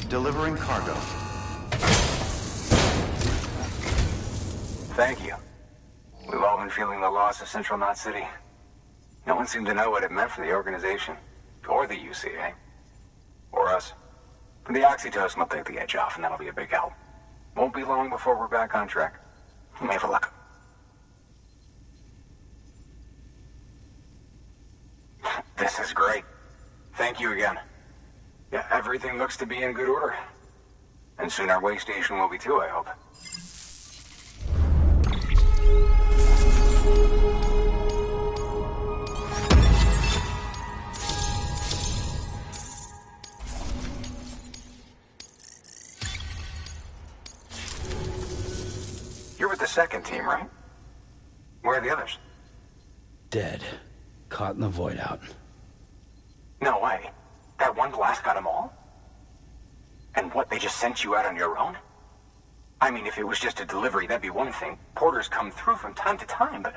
Delivering cargo. Thank you. We've all been feeling the loss of Central Knot City. No one seemed to know what it meant for the organization. Or the UCA. Or us. The oxytocin will take the edge off, and that'll be a big help. Won't be long before we're back on track. You may have a look. This is great. Thank you again. Yeah, everything looks to be in good order. And soon our way station will be too, I hope. You're with the second team, right? Where are the others? Dead. Caught in the void out. No way. That one blast got them all? And what, they just sent you out on your own? I mean, if it was just a delivery, that'd be one thing. Porters come through from time to time, but...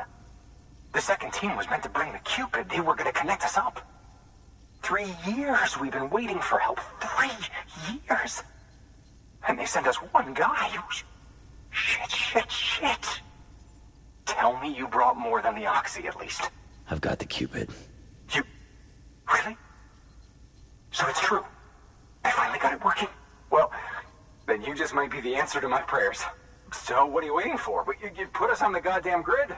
The second team was meant to bring the Cupid. They were gonna connect us up. 3 years we've been waiting for help. 3 years! And they sent us one guy. Shit. Tell me you brought more than the Oxy, at least. I've got the Cupid. You... Really? So it's true. They finally got it working. Well, then you just might be the answer to my prayers. So what are you waiting for? You put us on the goddamn grid.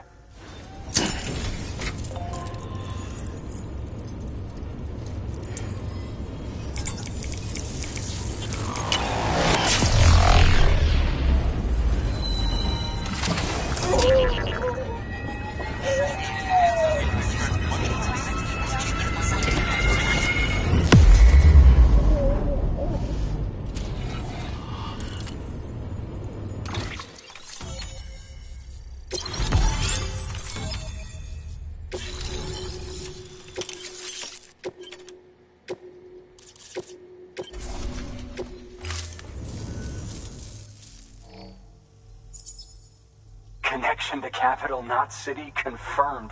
Connection to Capital Knot City confirmed.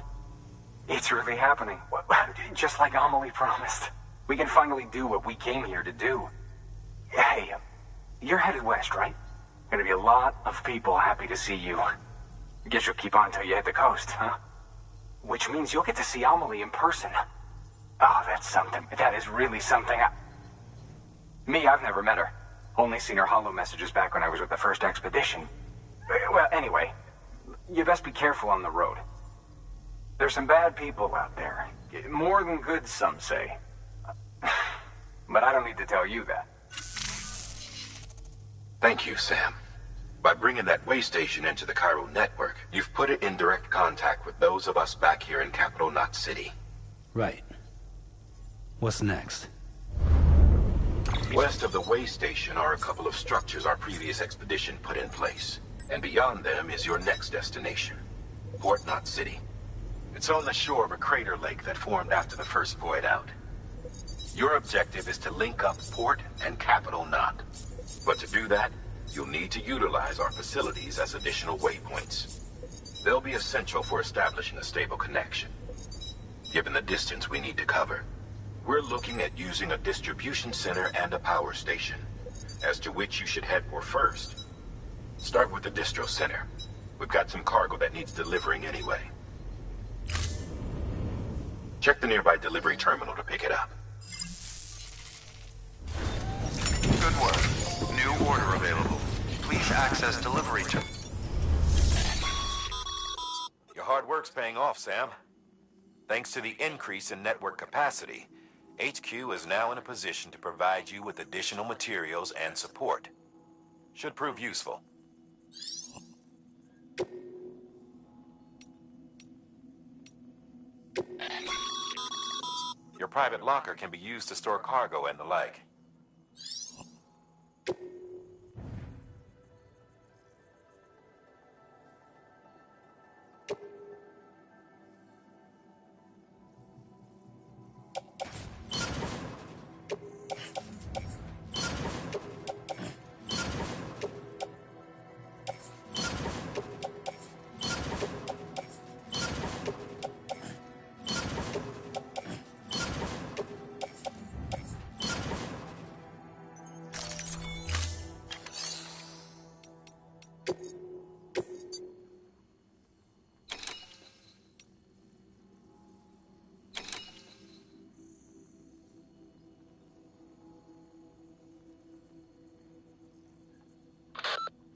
It's really happening. Just like Amelie promised. We can finally do what we came here to do. Hey, you're headed west, right? Gonna be a lot of people happy to see you. Guess you'll keep on till you hit the coast, huh? Which means you'll get to see Amelie in person. Oh, that's something. That is really something. I've never met her. Only seen her holo messages back when I was with the first expedition. Well, anyway, you best be careful on the road. There's some bad people out there. More than good, some say. But I don't need to tell you that. Thank you, Sam. By bringing that way station into the Cairo network, you've put it in direct contact with those of us back here in Capital Knot City. Right. What's next? West of the way station are a couple of structures our previous expedition put in place. And beyond them is your next destination, Port Knot City. It's on the shore of a crater lake that formed after the first void out. Your objective is to link up Port and Capital Knot. But to do that, you'll need to utilize our facilities as additional waypoints. They'll be essential for establishing a stable connection. Given the distance we need to cover, we're looking at using a distribution center and a power station, as to which you should head for first. Start with the distro center. We've got some cargo that needs delivering anyway. Check the nearby delivery terminal to pick it up. Good work. New order available. Please access delivery to... Your hard work's paying off, Sam. Thanks to the increase in network capacity, HQ is now in a position to provide you with additional materials and support. Should prove useful. Your private locker can be used to store cargo and the like.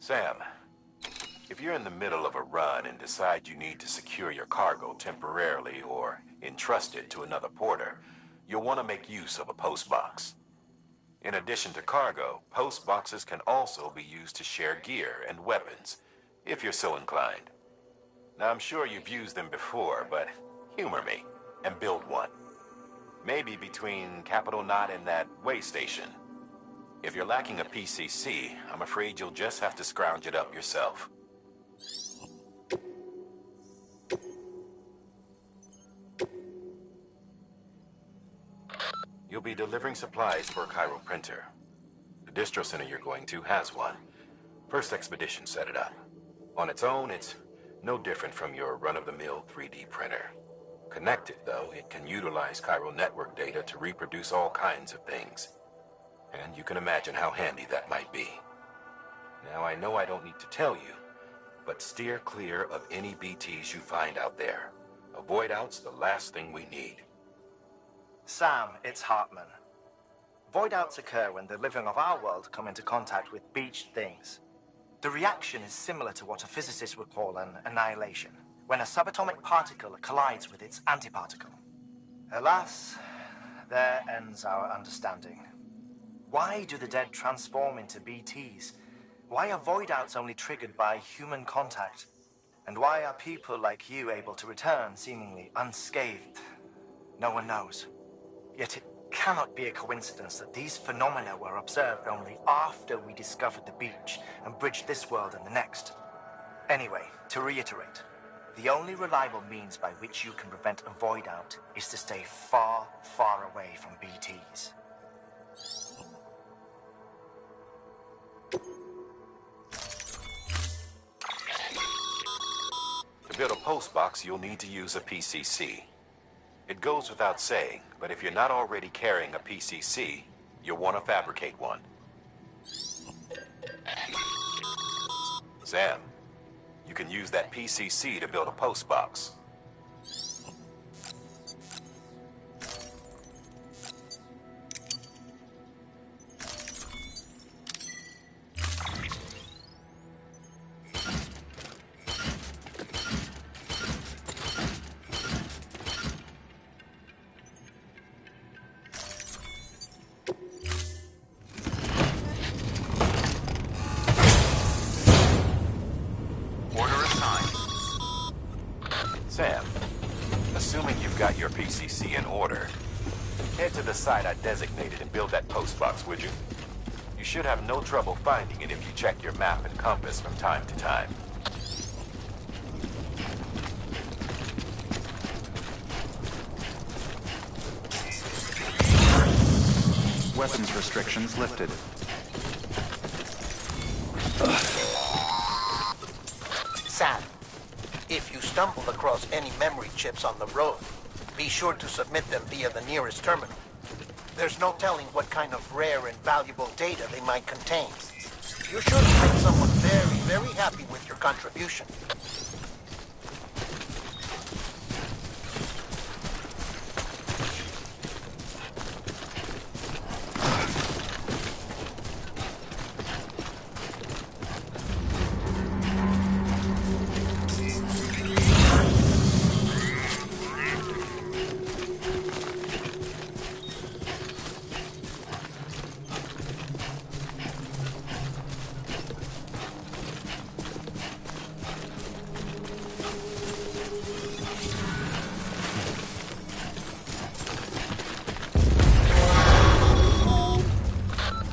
Sam, if you're in the middle of a run and decide you need to secure your cargo temporarily or entrust it to another porter, you'll want to make use of a post box. In addition to cargo, post boxes can also be used to share gear and weapons, if you're so inclined. Now, I'm sure you've used them before, but humor me and build one. Maybe between Capital Knot and that way station. If you're lacking a PCC, I'm afraid you'll just have to scrounge it up yourself. You'll be delivering supplies for a Cairo printer. The distro center you're going to has one. First expedition set it up. On its own, it's no different from your run-of-the-mill 3D printer. Connected, though, it can utilize Cairo network data to reproduce all kinds of things. And you can imagine how handy that might be. Now, I know I don't need to tell you, but steer clear of any BTs you find out there. Avoid out's the last thing we need. Sam, it's Hartman. Void outs occur when the living of our world come into contact with beached things. The reaction is similar to what a physicist would call an annihilation, when a subatomic particle collides with its antiparticle. Alas, there ends our understanding. Why do the dead transform into BTs? Why are void outs only triggered by human contact? And why are people like you able to return seemingly unscathed? No one knows. Yet it cannot be a coincidence that these phenomena were observed only after we discovered the beach and bridged this world and the next. Anyway, to reiterate, the only reliable means by which you can prevent a void out is to stay far, far away from BTs. To build a post box, you'll need to use a PCC. It goes without saying, but if you're not already carrying a PCC, you'll want to fabricate one. Sam, you can use that PCC to build a post box. Sam, assuming you've got your PCC in order, head to the site I designated and build that post box, would you? You should have no trouble finding it if you check your map and compass from time to time. Weapons restrictions lifted. Sam, if you stumble across any memory chips on the road, be sure to submit them via the nearest terminal. There's no telling what kind of rare and valuable data they might contain. You're sure to make someone very, very happy with your contribution.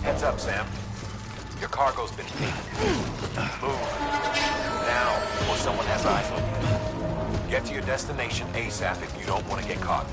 Heads up, Sam. Your cargo's been pinged. Move. Now, before someone has eyes on you. Get to your destination ASAP if you don't want to get caught.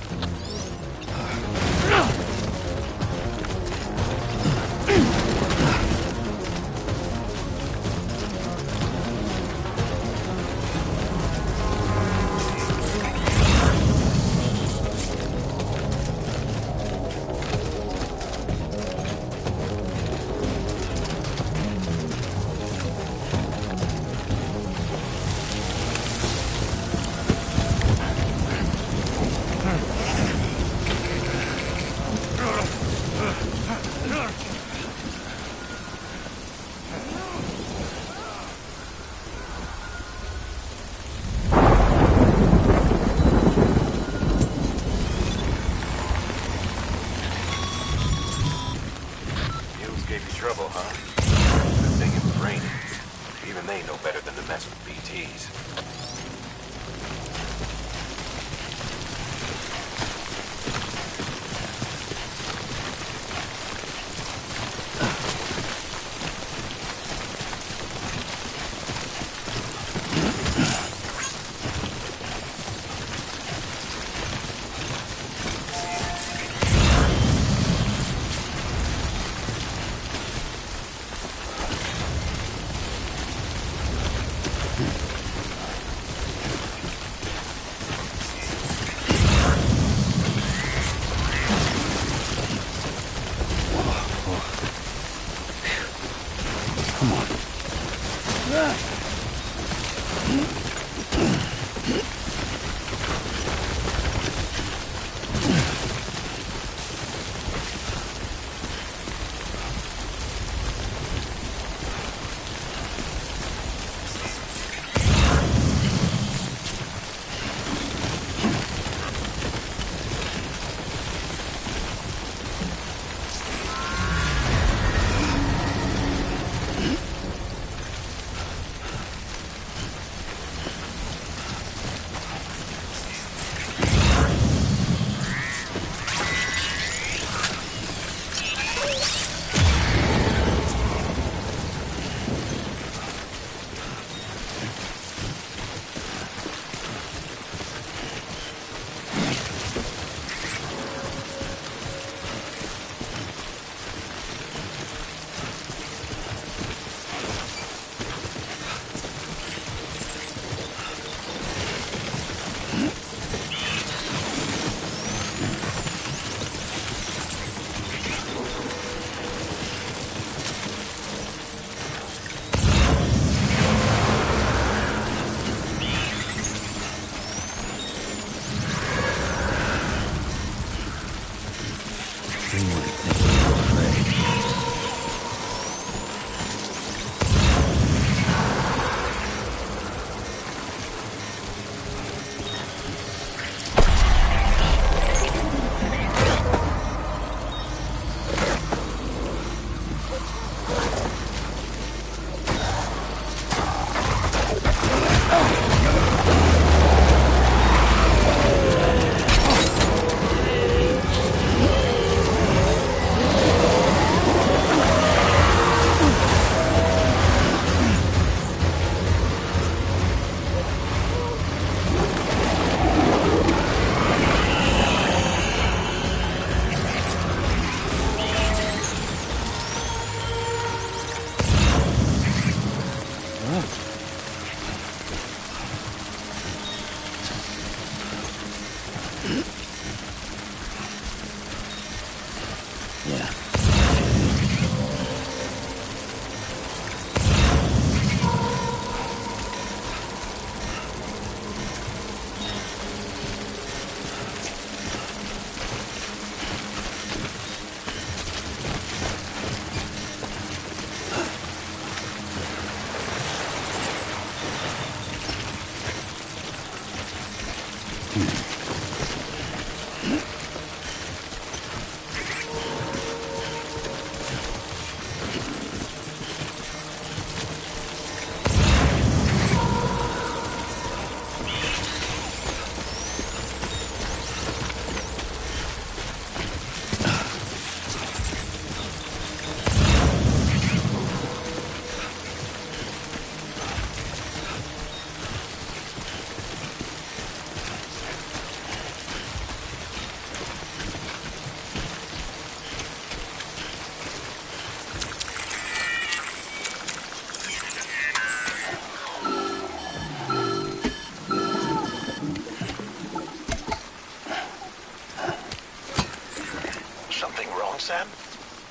Sam?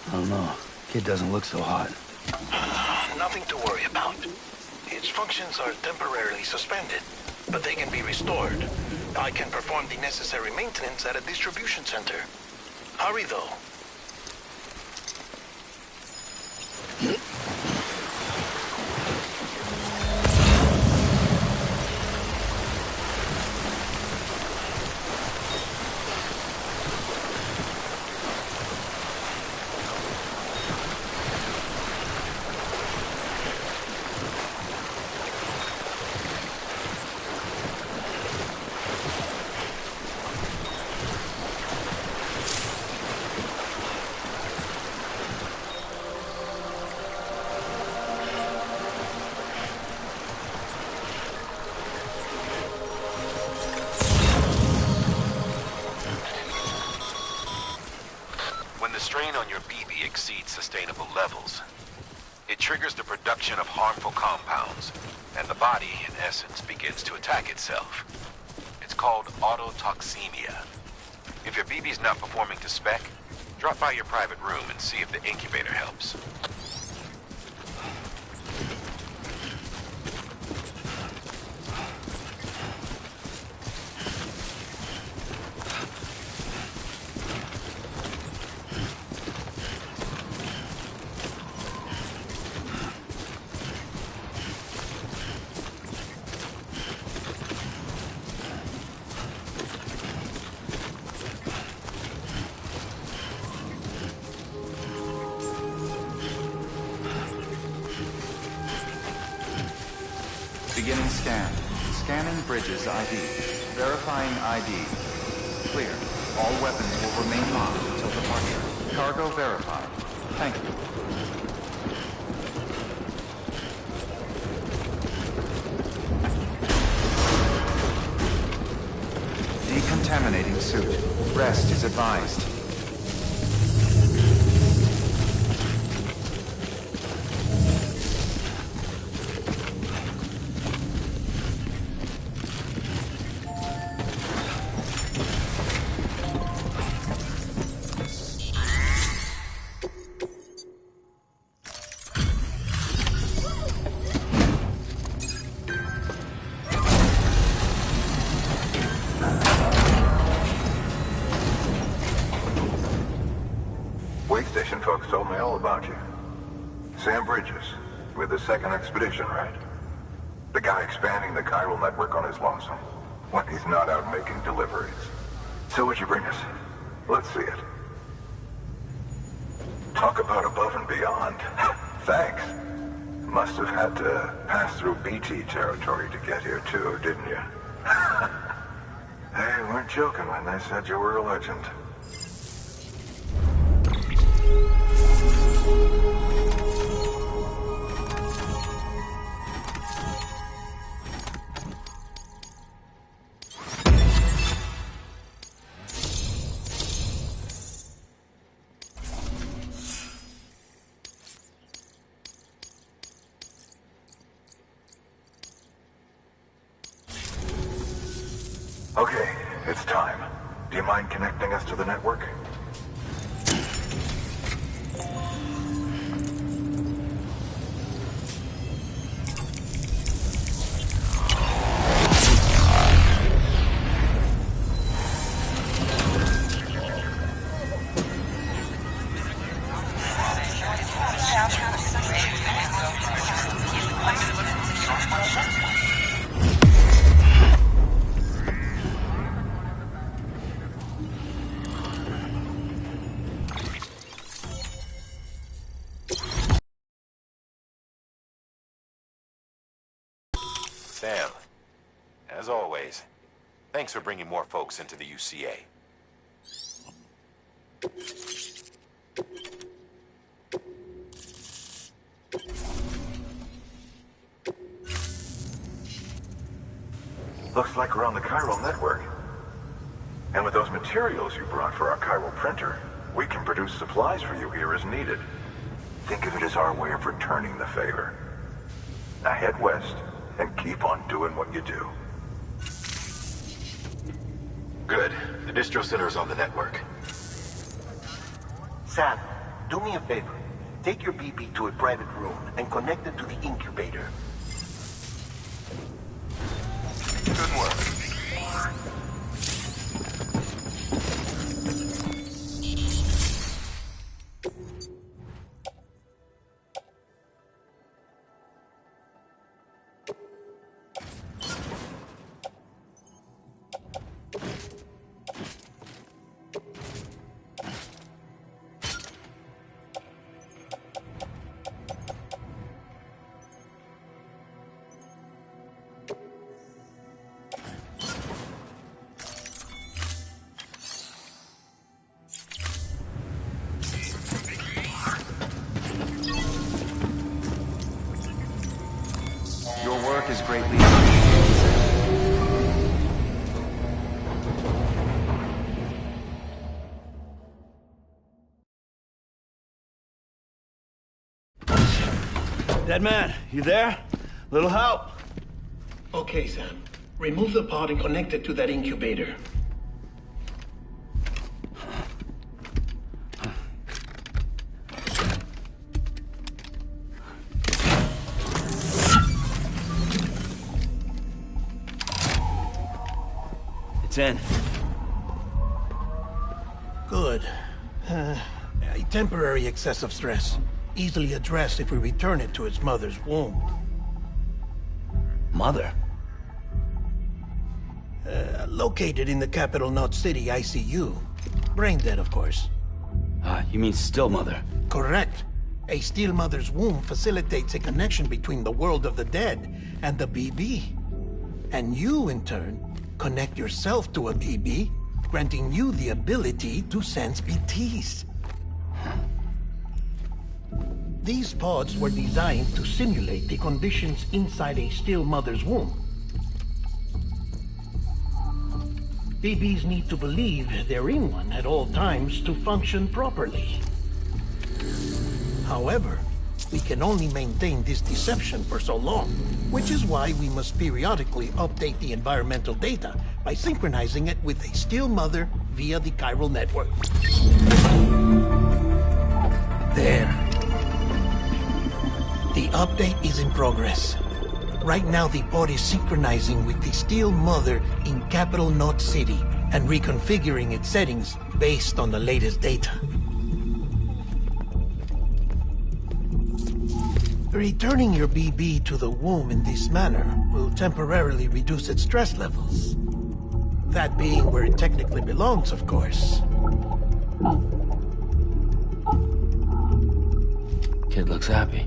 I don't know. Kid doesn't look so hot. Nothing to worry about. Its functions are temporarily suspended, but they can be restored. I can perform the necessary maintenance at a distribution center. Hurry, though. Strain on your BB exceeds sustainable levels. It triggers the production of harmful compounds, and the body, in essence, begins to attack itself. It's called autotoxemia. If your BB's not performing to spec, drop by your private room and see if the incubator helps. Beginning scan. Scanning bridges ID. Verifying ID. Clear. All weapons will remain locked until departure. Cargo verified. Thank you. Decontaminating suit. Rest is advised. Station folks told me all about you. Sam Bridges, with the second expedition, right? The guy expanding the chiral network on his lonesome, when he's not out making deliveries. So what'd you bring us? Let's see it. Talk about above and beyond. Thanks. Must have had to pass through BT territory to get here too, didn't you? They weren't joking when they said you were a legend. Okay, it's time. Do you mind connecting us to the network? as always. Thanks for bringing more folks into the UCA. Looks like we're on the chiral network. And with those materials you brought for our chiral printer, we can produce supplies for you here as needed. Think of it as our way of returning the favor. Now head west and keep on doing what you do. Good. The distro center is on the network. Sam, do me a favor. Take your BB to a private room and connect it to the incubator. Good work. Your work is greatly appreciated, sir. Dead man, you there? Little help? Okay, Sam. Remove the pod and connect it to that incubator. It's in. Good. A temporary excessive stress. Easily addressed if we return it to its mother's womb. Mother? Located in the capital Knot City ICU. Brain dead, of course. You mean still mother? Correct. A still mother's womb facilitates a connection between the world of the dead and the BB. And you, in turn, connect yourself to a BB, granting you the ability to sense BTs. These pods were designed to simulate the conditions inside a still mother's womb. BBs need to believe they're in one at all times to function properly. However, we can only maintain this deception for so long, which is why we must periodically update the environmental data by synchronizing it with a still mother via the chiral network. There. The update is in progress. Right now, the pod is synchronizing with the still mother in capital Knot City and reconfiguring its settings based on the latest data. Returning your BB to the womb in this manner will temporarily reduce its stress levels. That being where it technically belongs, of course. Kid looks happy.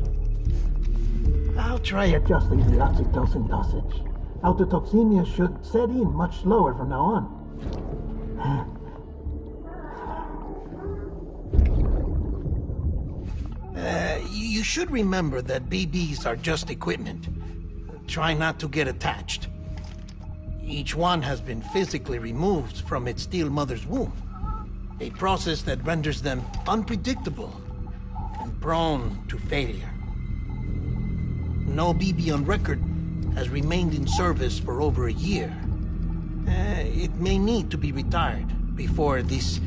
I'll try adjusting the oxytocin dosage. Autotoxemia should set in much slower from now on. You should remember that BBs are just equipment. Try not to get attached. Each one has been physically removed from its still mother's womb. A process that renders them unpredictable and prone to failure. No BB on record has remained in service for over a year. It may need to be retired before this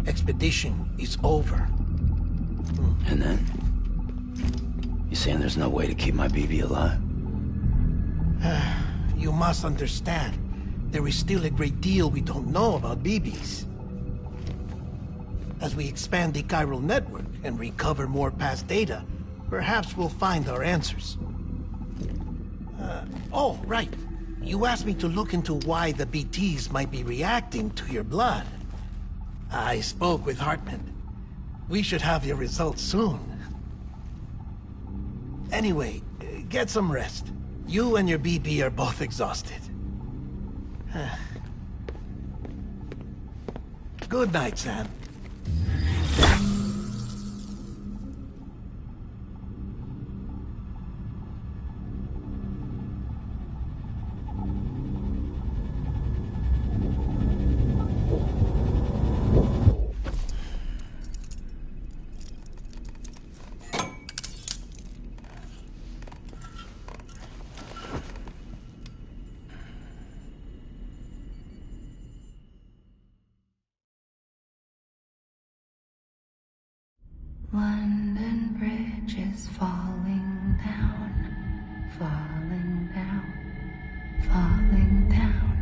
expedition is over. And then? You saying there's no way to keep my BB alive? You must understand, there is still a great deal we don't know about BBs. As we expand the chiral network and recover more past data, perhaps we'll find our answers. Oh, right. You asked me to look into why the BTs might be reacting to your blood. I spoke with Hartman. We should have your results soon. Anyway, get some rest. You and your BB are both exhausted. Good night, Sam. London Bridge is falling down, falling down, falling down.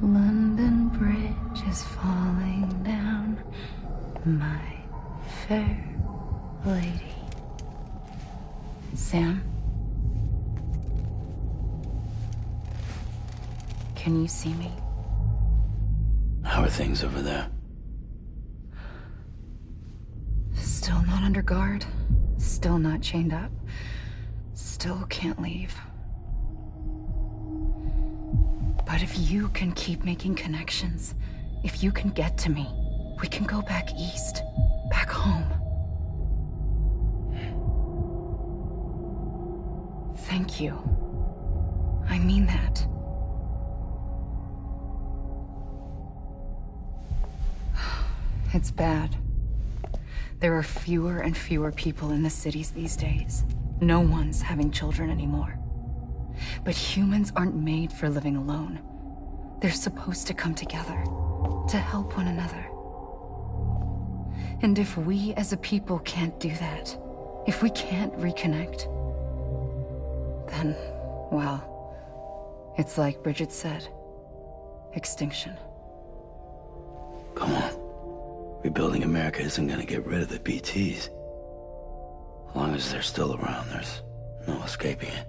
London Bridge is falling down, my fair lady. Sam? Can you see me? How are things over there? Still not under guard. Still not chained up. Still can't leave. But if you can keep making connections, if you can get to me, we can go back east. Back home. Thank you. I mean that. It's bad. There are fewer and fewer people in the cities these days. No one's having children anymore. But humans aren't made for living alone. They're supposed to come together, to help one another. And if we as a people can't do that, if we can't reconnect, then, well, it's like Bridget said, extinction. Come on. Rebuilding America isn't gonna get rid of the BTs. As long as they're still around, there's no escaping it.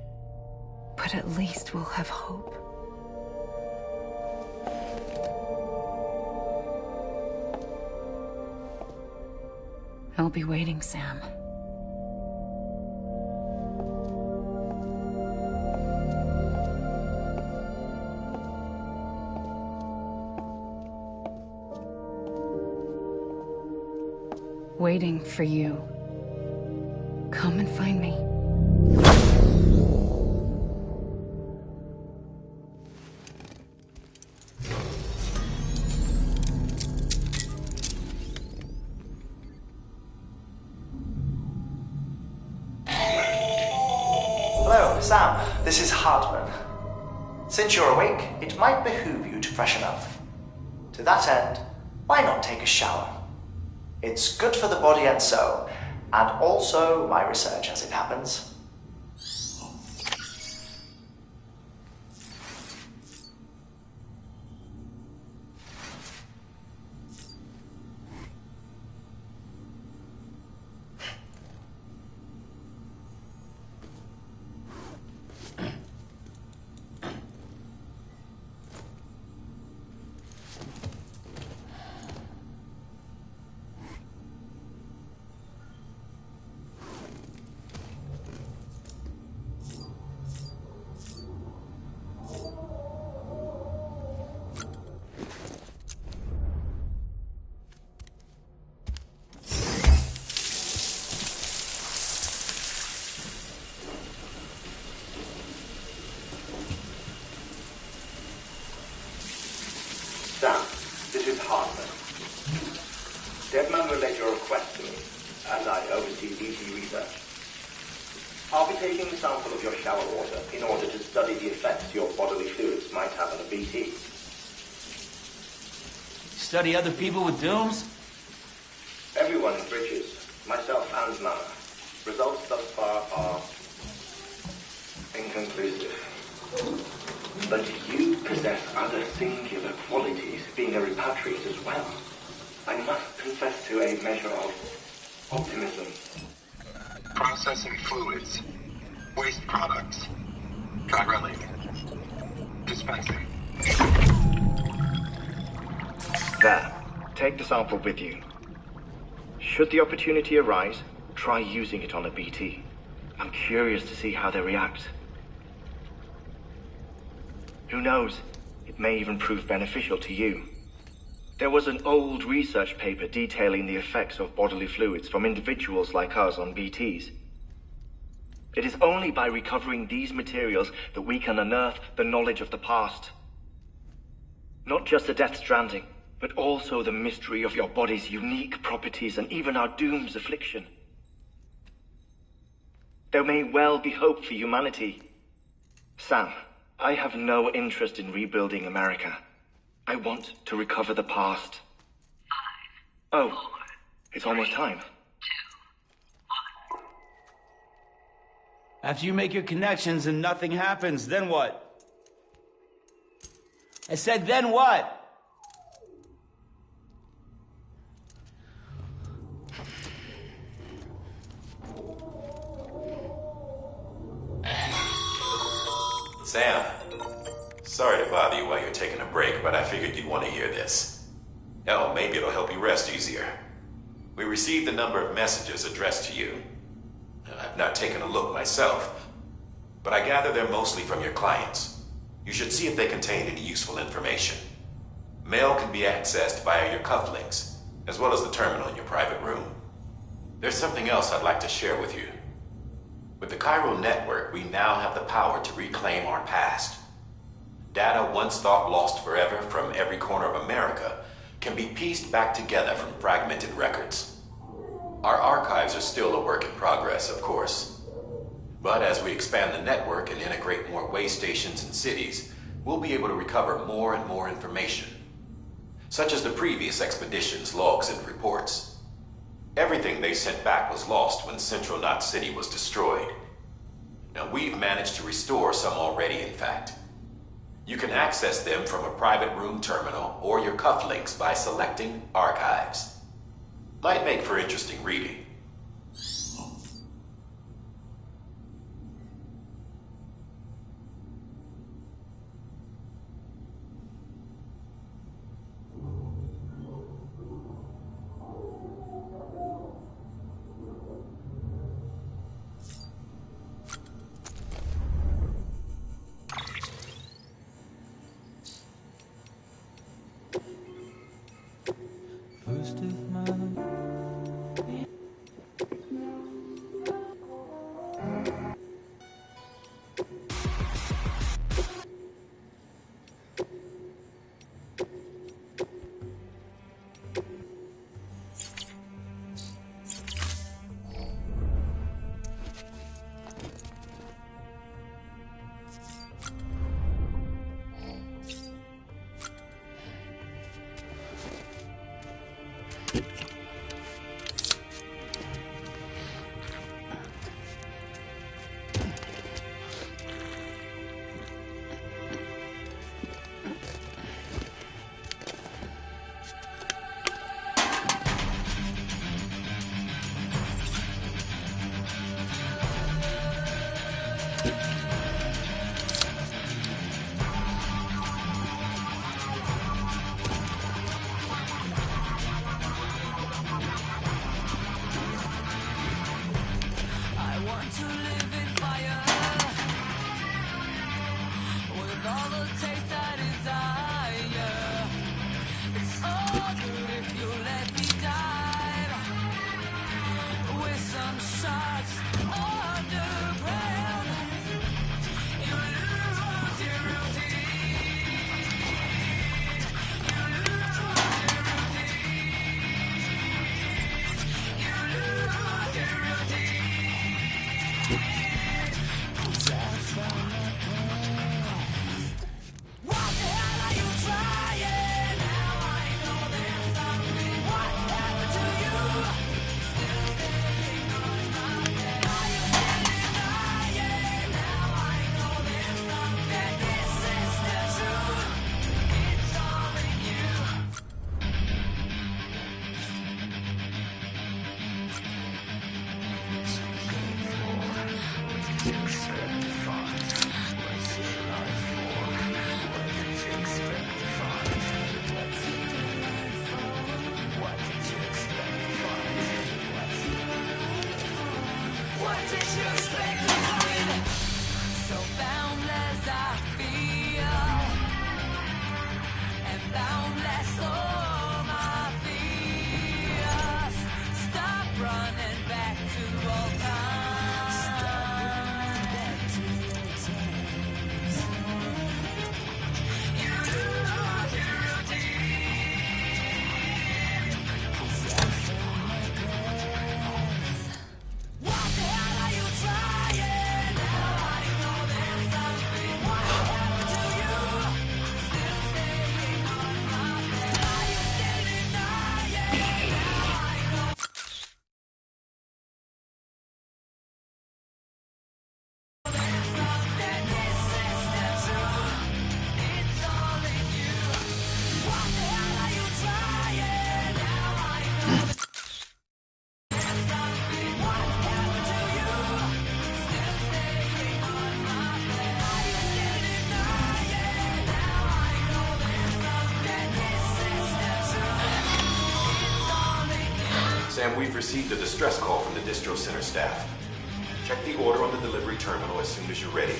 But at least we'll have hope. I'll be waiting, Sam. Waiting for you. Come and find me. Hello, Sam. This is Hartman. Since you're awake, it might behoove you to freshen up. To that end, why not take a shower? It's good for the body and soul, and also my research as it happens. Sam, this is Hartman. Deadman relayed your request to me, as I oversee BT research. I'll be taking a sample of your shower water in order to study the effects your bodily fluids might have on a BT. Study other people with dooms? Everyone in Bridges, myself and Mama. Results thus far are inconclusive. But you possess other singular qualities, being a repatriate as well. I must confess to a measure of optimism. Processing fluids. Waste products. Chirelli. Dispensing. There. Take the sample with you. Should the opportunity arise, try using it on a BT. I'm curious to see how they react. Who knows? It may even prove beneficial to you. There was an old research paper detailing the effects of bodily fluids from individuals like us on BTs. It is only by recovering these materials that we can unearth the knowledge of the past. Not just the Death Stranding, but also the mystery of your body's unique properties and even our doom's affliction. There may well be hope for humanity. Sam, I have no interest in rebuilding America. I want to recover the past. 5, oh, 4, it's almost time. 2, 1. After you make your connections and nothing happens, then what? I said, then what? Sam, sorry to bother you while you're taking a break, but I figured you'd want to hear this. Hell, maybe it'll help you rest easier. We received a number of messages addressed to you. I've not taken a look myself, but I gather they're mostly from your clients. You should see if they contain any useful information. Mail can be accessed via your cufflinks, as well as the terminal in your private room. There's something else I'd like to share with you. With the Chiral Network, we now have the power to reclaim our past. Data once thought lost forever from every corner of America can be pieced back together from fragmented records. Our archives are still a work in progress, of course. But as we expand the network and integrate more way stations and cities, we'll be able to recover more and more information, such as the previous expedition's logs and reports. Everything they sent back was lost when Central Knot City was destroyed. Now, we've managed to restore some already, in fact. You can access them from a private room terminal or your cufflinks by selecting Archives. Might make for interesting reading. Sam, we've received a distress call from the distro center staff. Check the order on the delivery terminal as soon as you're ready.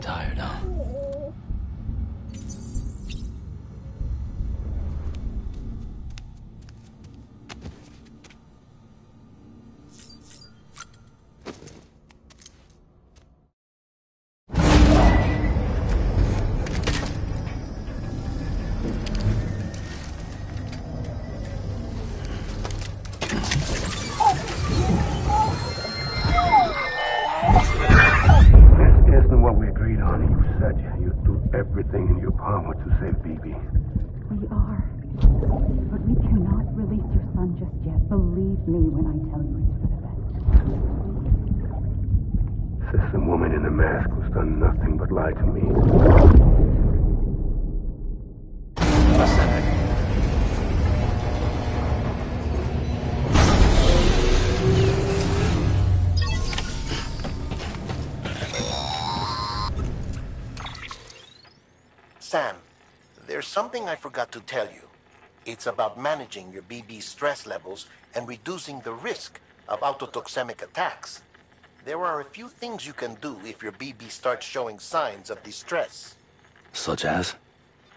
Tired, huh? Isn't what we agreed on. You said you'd do everything in your power to save BB. We are. But we cannot release your son just yet. Believe me when I tell you it's for the best. System woman in the mask who's done nothing but lie to me. Sam, there's something I forgot to tell you. It's about managing your BB stress levels and reducing the risk of autotoxemic attacks. There are a few things you can do if your BB starts showing signs of distress. Such as?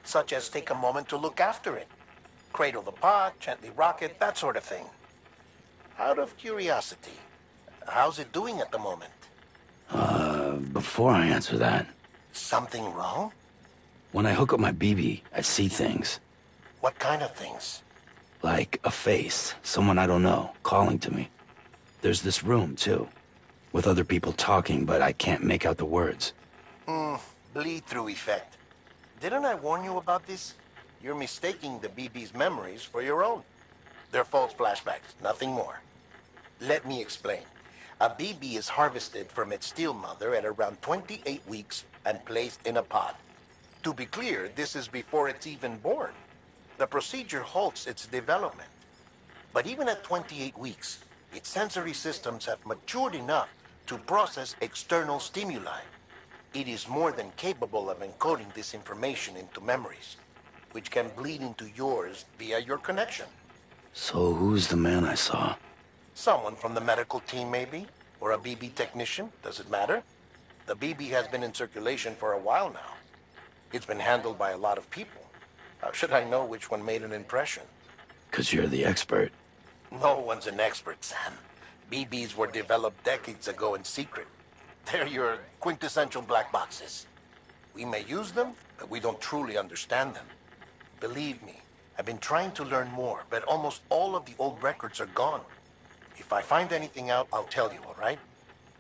Such as take a moment to look after it. Cradle the pot, gently rock it, that sort of thing. Out of curiosity, how's it doing at the moment? Before I answer that, Something wrong? when I hook up my BB, I see things. What kind of things? Like a face, someone I don't know, calling to me. There's this room, too, with other people talking, but I can't make out the words. Bleed-through effect. Didn't I warn you about this? You're mistaking the BB's memories for your own. They're false flashbacks, nothing more. Let me explain. A BB is harvested from its steel mother at around 28 weeks and placed in a pod. To be clear, this is before it's even born. The procedure halts its development. But even at 28 weeks, its sensory systems have matured enough to process external stimuli. It is more than capable of encoding this information into memories, which can bleed into yours via your connection. So who's the man I saw? Someone from the medical team, maybe? Or a BB technician? Does it matter? The BB has been in circulation for a while now. It's been handled by a lot of people. How should I know which one made an impression? 'Cause you're the expert. No one's an expert, Sam. BBs were developed decades ago in secret. They're your quintessential black boxes. We may use them, but we don't truly understand them. Believe me, I've been trying to learn more, but almost all of the old records are gone. If I find anything out, I'll tell you, all right?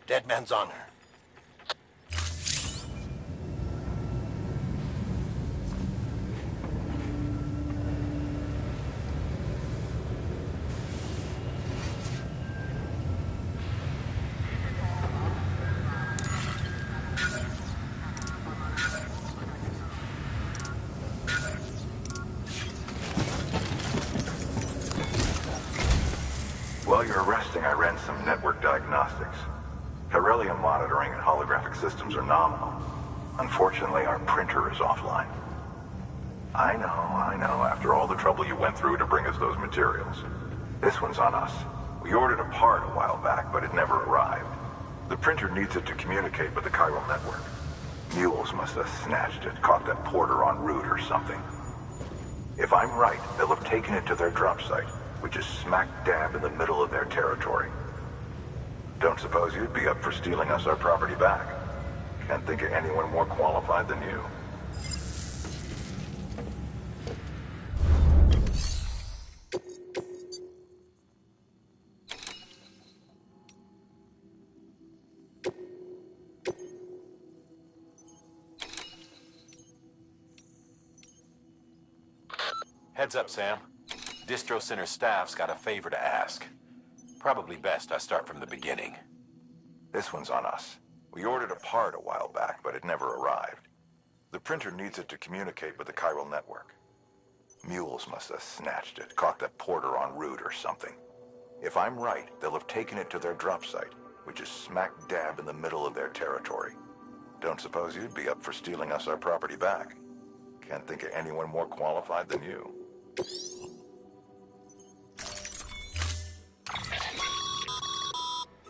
Dead man's honor. While you're resting, I ran some network diagnostics. Beryllium monitoring and holographic systems are nominal. Unfortunately, our printer is offline. I know, after all the trouble you went through to bring us those materials. This one's on us. We ordered a part a while back, but it never arrived. The printer needs it to communicate with the chiral network. Mules must have snatched it, caught that porter en route or something. If I'm right, they'll have taken it to their drop site, which is smack dab in the middle of their territory. Don't suppose you'd be up for stealing us our property back? Can't think of anyone more qualified than you. Heads up, Sam. Distro Center staff's got a favor to ask. Probably best I start from the beginning. This one's on us. We ordered a part a while back, but it never arrived. The printer needs it to communicate with the chiral network. Mules must have snatched it, caught the porter en route or something. If I'm right, they'll have taken it to their drop site, which is smack dab in the middle of their territory. Don't suppose you'd be up for stealing us our property back. Can't think of anyone more qualified than you.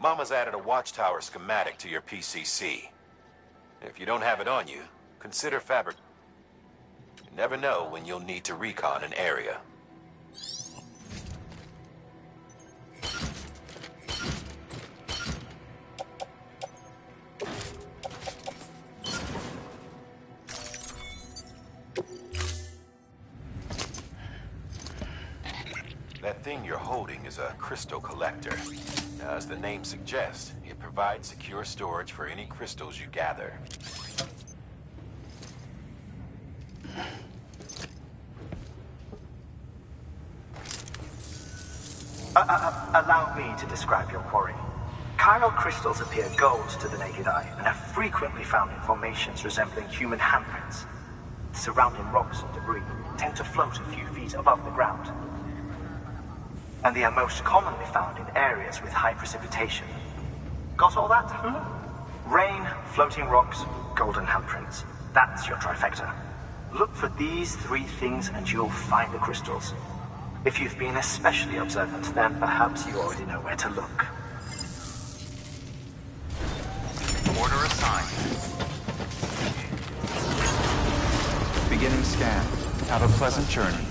Mama's added a watchtower schematic to your PCC. If you don't have it on you, consider fabric. You never know when you'll need to recon an area. That thing you're holding is a crystal collector. Now, as the name suggests, it provides secure storage for any crystals you gather. Allow me to describe your quarry. Chiral crystals appear gold to the naked eye and are frequently found in formations resembling human handprints. Surrounding rocks and debris tend to float a few feet above the ground. And they are most commonly found in areas with high precipitation. Got all that? Rain, floating rocks, golden handprints. That's your trifecta. Look for these three things and you'll find the crystals. If you've been especially observant, then perhaps you already know where to look. Order assigned. Beginning scan. Have a pleasant journey.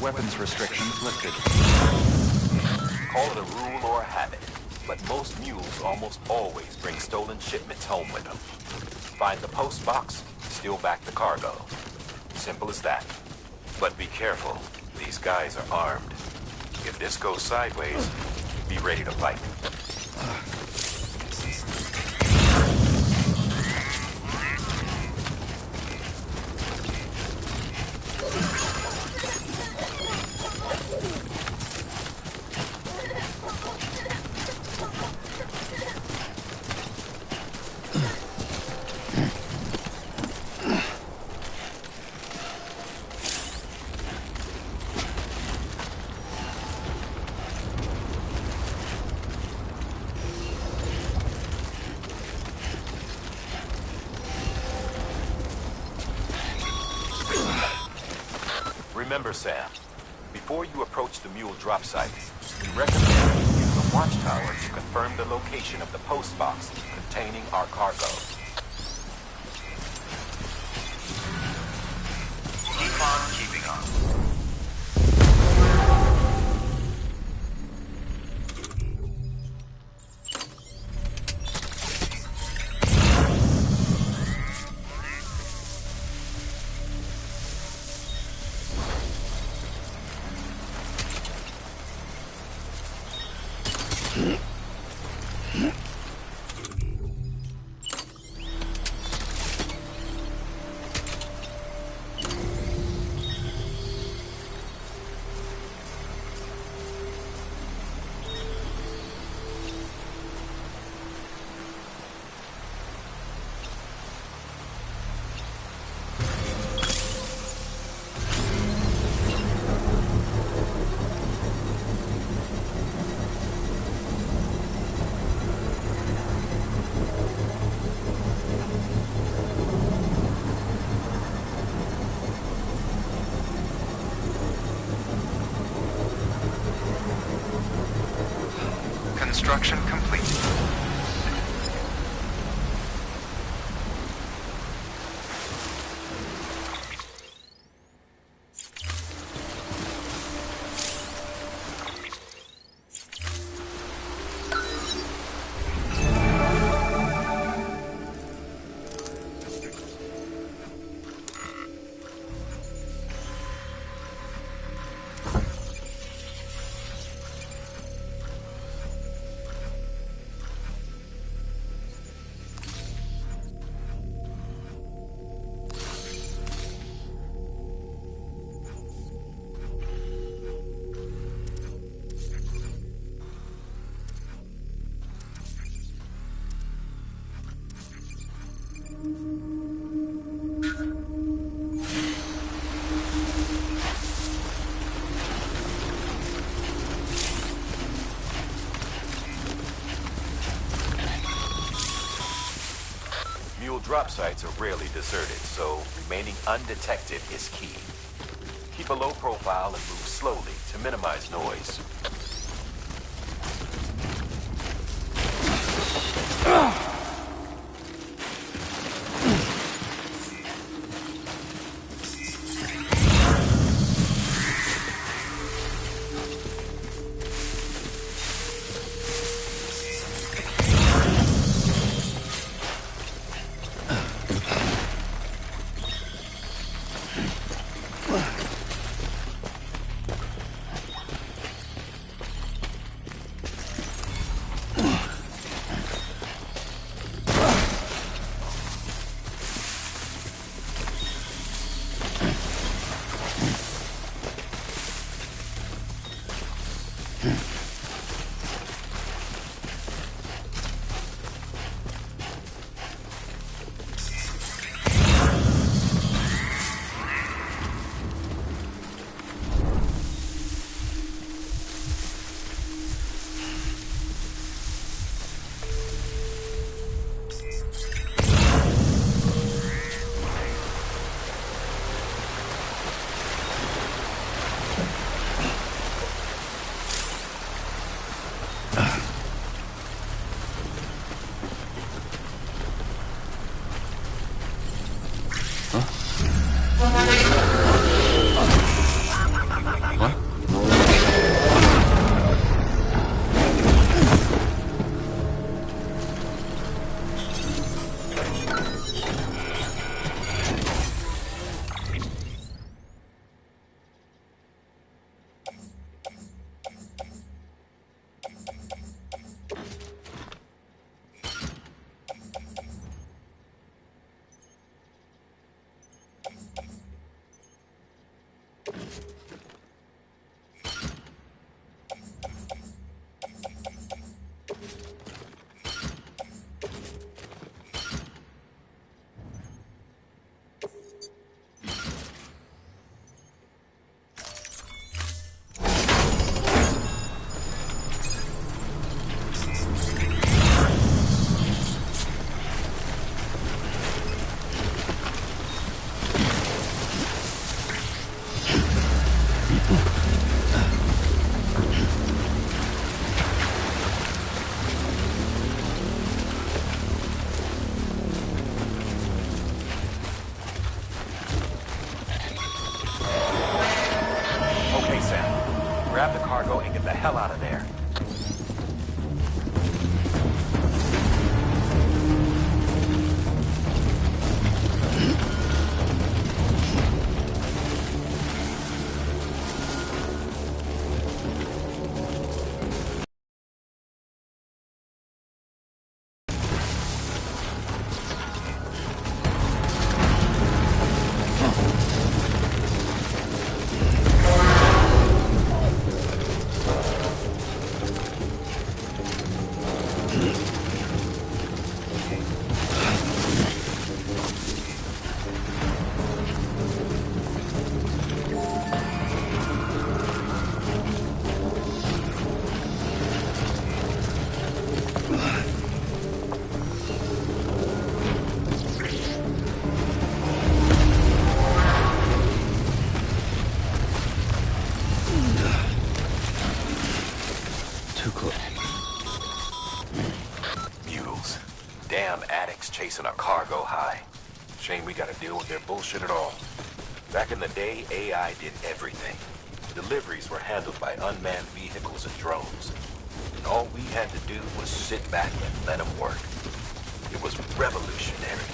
Weapons restrictions lifted. Call it a rule or a habit, but most mules almost always bring stolen shipments home with them. Find the post box, steal back the cargo. Simple as that. But be careful, these guys are armed. If this goes sideways, be ready to fight. Remember, Sam, before you approach the mule drop site, we recommend you use the watchtower to confirm the location of the post box containing our cargo. Keep on keeping on. Fuel drop sites are rarely deserted, so remaining undetected is key. Keep a low profile and move slowly to minimize noise. Grab the cargo and get the hell out of there. Chasing a cargo high. Shame we gotta deal with their bullshit at all. Back in the day, AI did everything. Deliveries were handled by unmanned vehicles and drones. And all we had to do was sit back and let them work. It was revolutionary,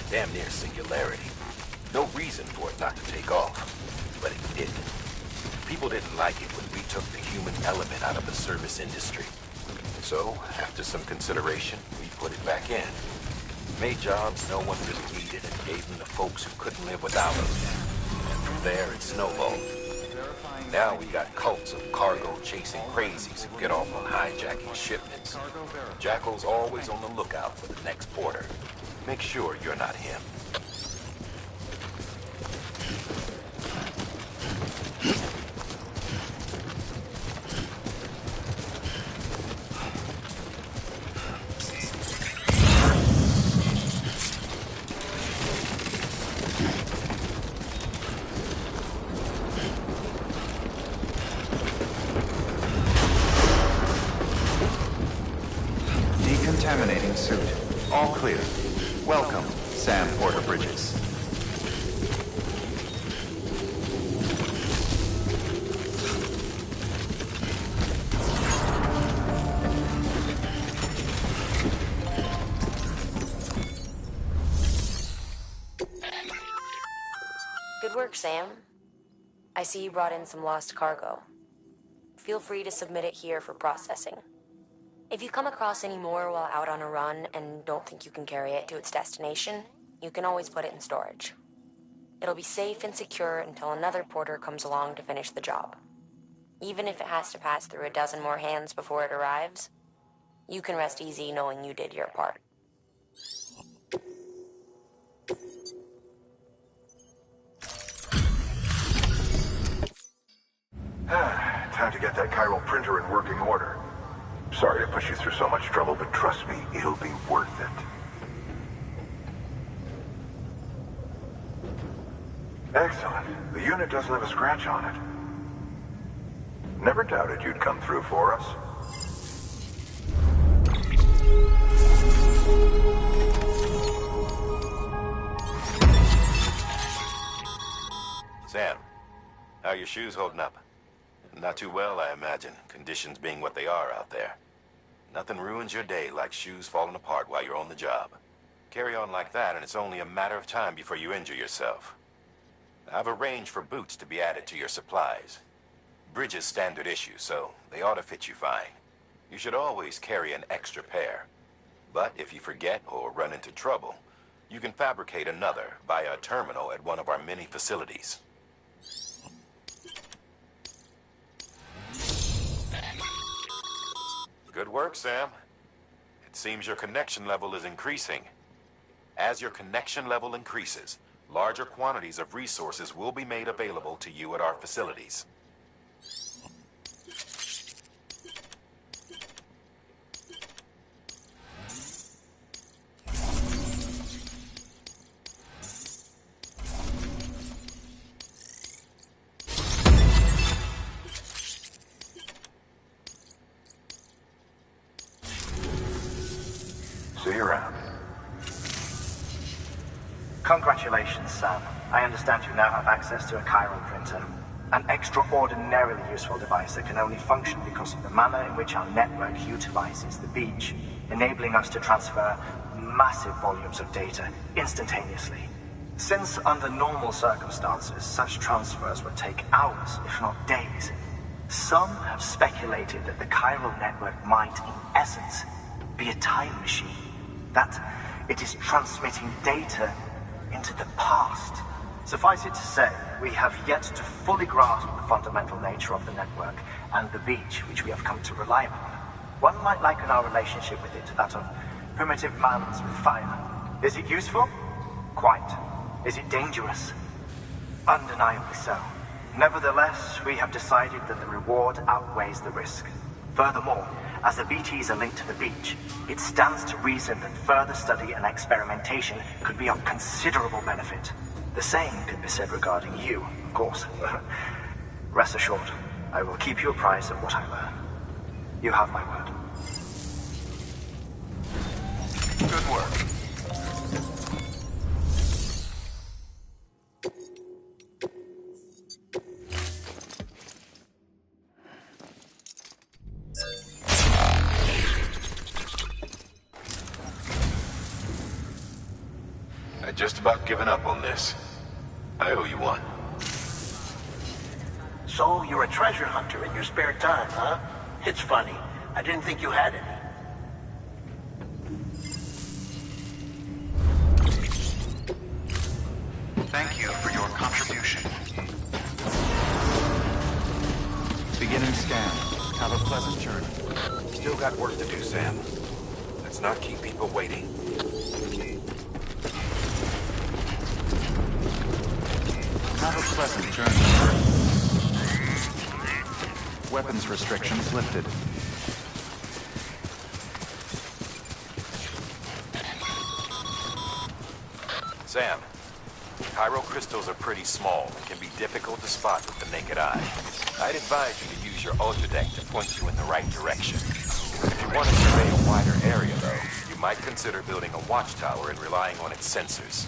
damn near singularity. No reason for it not to take off, but it did. People didn't like it when we took the human element out of the service industry. So, after some consideration, we put it back in. Made jobs no one really needed and gave them to folks who couldn't live without them. And from there, it snowballed. Now we got cults of cargo-chasing crazies who get off on hijacking shipments. Jackal's always on the lookout for the next border. Make sure you're not him. suit. All clear. Welcome, Sam Porter Bridges. Good work, Sam. I see you brought in some lost cargo. Feel free to submit it here for processing. If you come across any more while out on a run and don't think you can carry it to its destination, you can always put it in storage. It'll be safe and secure until another porter comes along to finish the job. Even if it has to pass through a dozen more hands before it arrives, you can rest easy knowing you did your part. Time to get that chiral printer in working order. Sorry to push you through so much trouble, but trust me, it'll be worth it. Excellent. The unit doesn't have a scratch on it. Never doubted you'd come through for us. Sam, how are your shoes holding up? Not too well, I imagine, conditions being what they are out there. Nothing ruins your day like shoes falling apart while you're on the job. Carry on like that, and it's only a matter of time before you injure yourself. I've arranged for boots to be added to your supplies. Bridges standard issue, so they ought to fit you fine. You should always carry an extra pair. But if you forget or run into trouble, you can fabricate another via a terminal at one of our many facilities. Good work, Sam. It seems your connection level is increasing. As your connection level increases, larger quantities of resources will be made available to you at our facilities. See you around. Congratulations, Sam. I understand you now have access to a chiral printer. An extraordinarily useful device that can only function because of the manner in which our network utilizes the beach, enabling us to transfer massive volumes of data instantaneously. Since under normal circumstances, such transfers would take hours, if not days, some have speculated that the chiral network might, in essence, be a time machine. That it is transmitting data into the past. Suffice it to say, we have yet to fully grasp the fundamental nature of the network and the beach which we have come to rely upon. One might liken our relationship with it to that of primitive mans with fire. Is it useful? Quite. Is it dangerous? Undeniably so. Nevertheless, we have decided that the reward outweighs the risk. Furthermore, as the BTs are linked to the beach, it stands to reason that further study and experimentation could be of considerable benefit. The same could be said regarding you, of course. Rest assured, I will keep you apprised of what I learn. You have my word. Good work. I'd just about given up on this. I owe you one. So, you're a treasure hunter in your spare time, huh? It's funny. I didn't think you had any. Thank you for your contribution. Beginning scan. Have a pleasant journey. Still got work to do, Sam. Let's not keep people waiting. Have a pleasant journey. Weapons restrictions lifted. Sam, chiral crystals are pretty small and can be difficult to spot with the naked eye. I'd advise you to use your ultradeck to point you in the right direction. If you want to survey a wider area, though, you might consider building a watchtower and relying on its sensors.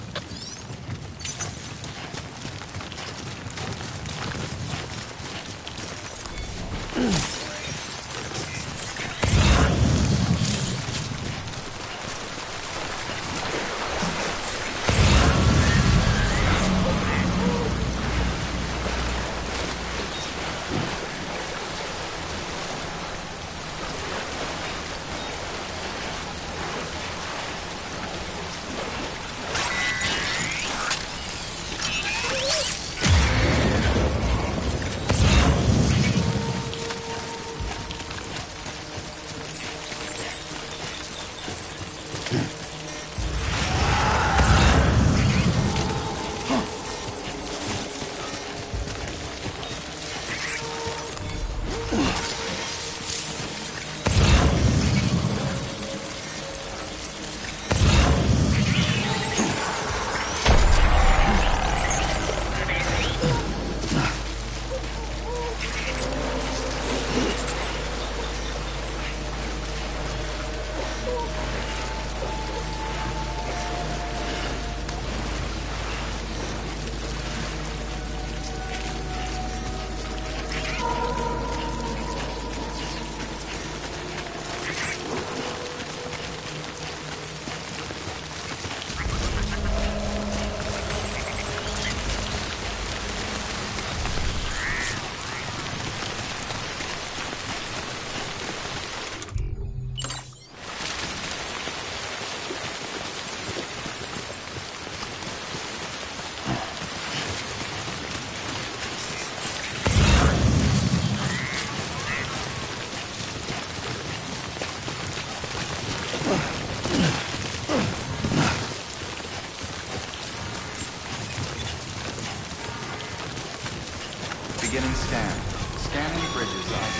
Beginning scan. Scanning bridges ID.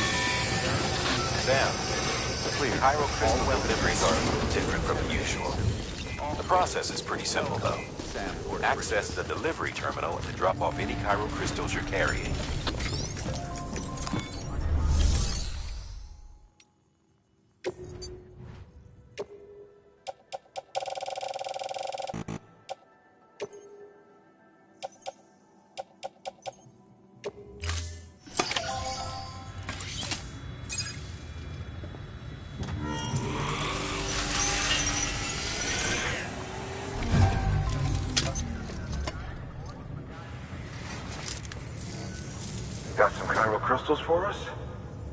Sam, Clear. Cairo crystal deliveries are a little different from usual. The process is pretty simple, though. Access the delivery terminal to drop off any Cairo crystals you're carrying. Got some chiral crystals for us?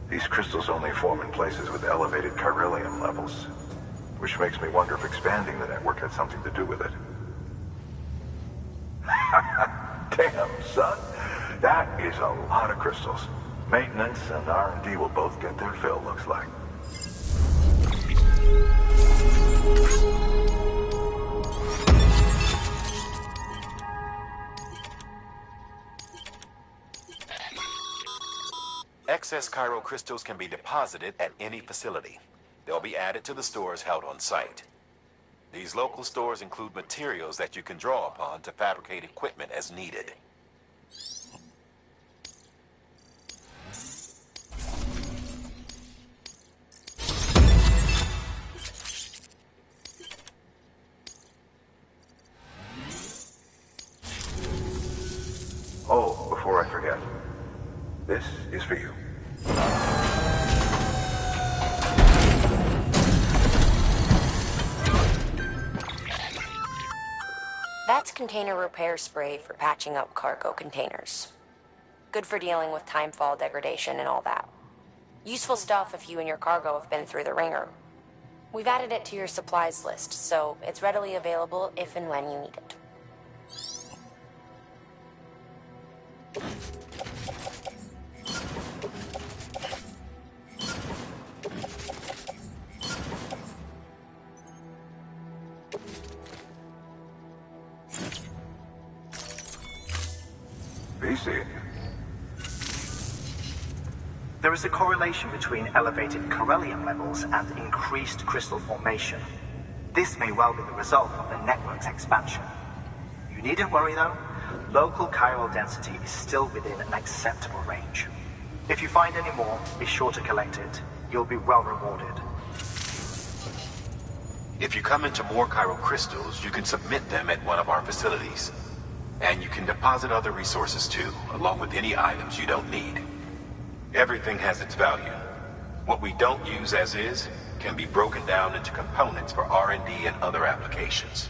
These crystals only form in places with elevated chiralium levels, which makes me wonder if expanding the network had something to do with it. Damn, son. That is a lot of crystals. Maintenance and R&D will both get their fill, looks like. Excess chiral crystals can be deposited at any facility. They'll be added to the stores held on site. These local stores include materials that you can draw upon to fabricate equipment as needed. Oh, before I forget, this is for you. That's container repair spray for patching up cargo containers. Good for dealing with timefall degradation and all that. Useful stuff if you and your cargo have been through the ringer. We've added it to your supplies list, so it's readily available if and when you need it. BC. There is a correlation between elevated chiralium levels and increased crystal formation. This may well be the result of the network's expansion. You needn't worry though. Local chiral density is still within an acceptable range. If you find any more, be sure to collect it. You'll be well rewarded. If you come into more chiral crystals, you can submit them at one of our facilities. And you can deposit other resources too, along with any items you don't need. Everything has its value. What we don't use as is can be broken down into components for R&D and other applications.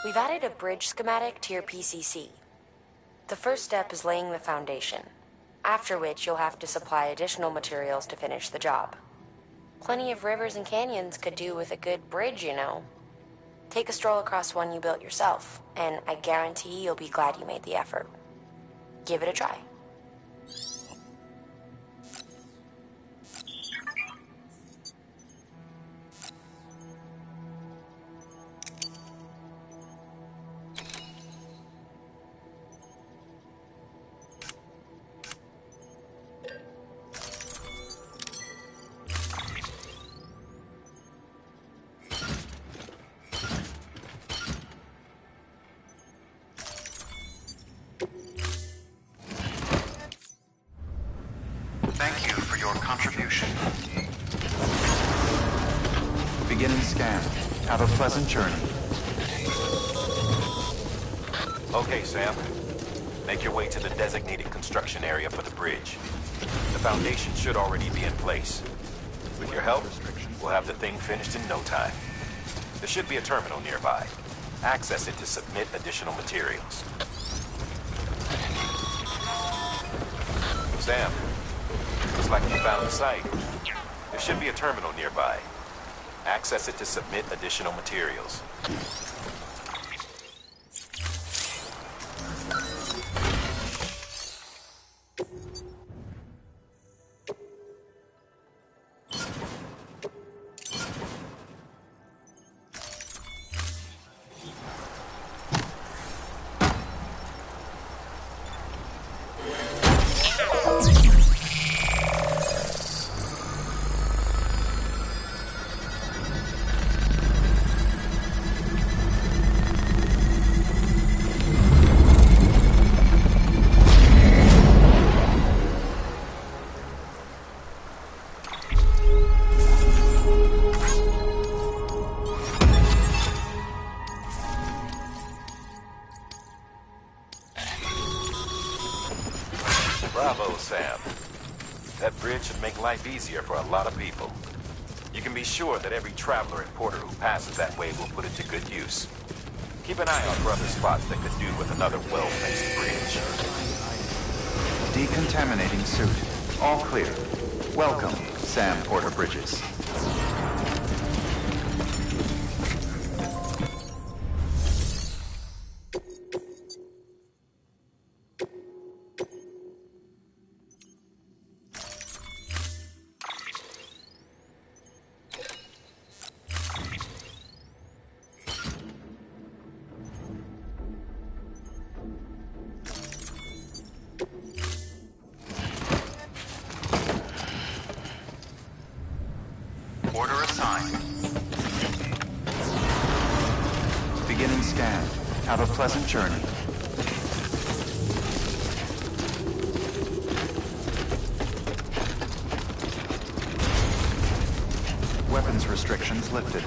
We've added a bridge schematic to your PCC. The first step is laying the foundation, after which you'll have to supply additional materials to finish the job. Plenty of rivers and canyons could do with a good bridge, you know. Take a stroll across one you built yourself, and I guarantee you'll be glad you made the effort. Give it a try. Thank you for your contribution. Beginning scan. Have a pleasant journey. Okay, Sam. Make your way to the designated construction area for the bridge. The foundation should already be in place. With your help, we'll have the thing finished in no time. There should be a terminal nearby. Access it to submit additional materials. Sam, looks like you found the site. There should be a terminal nearby. Access it to submit additional materials. Bravo, Sam. That bridge should make life easier for a lot of people. You can be sure that every traveler and porter who passes that way will put it to good use. Keep an eye out for other spots that could do with another well-fenced bridge. Decontaminating suit. All clear. Welcome, Sam Porter Bridges. Order assigned. Beginning scan. Have a pleasant journey. Weapons restrictions lifted.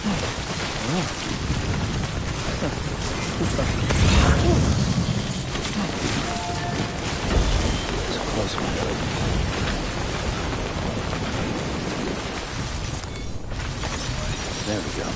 It's a close one. There we go.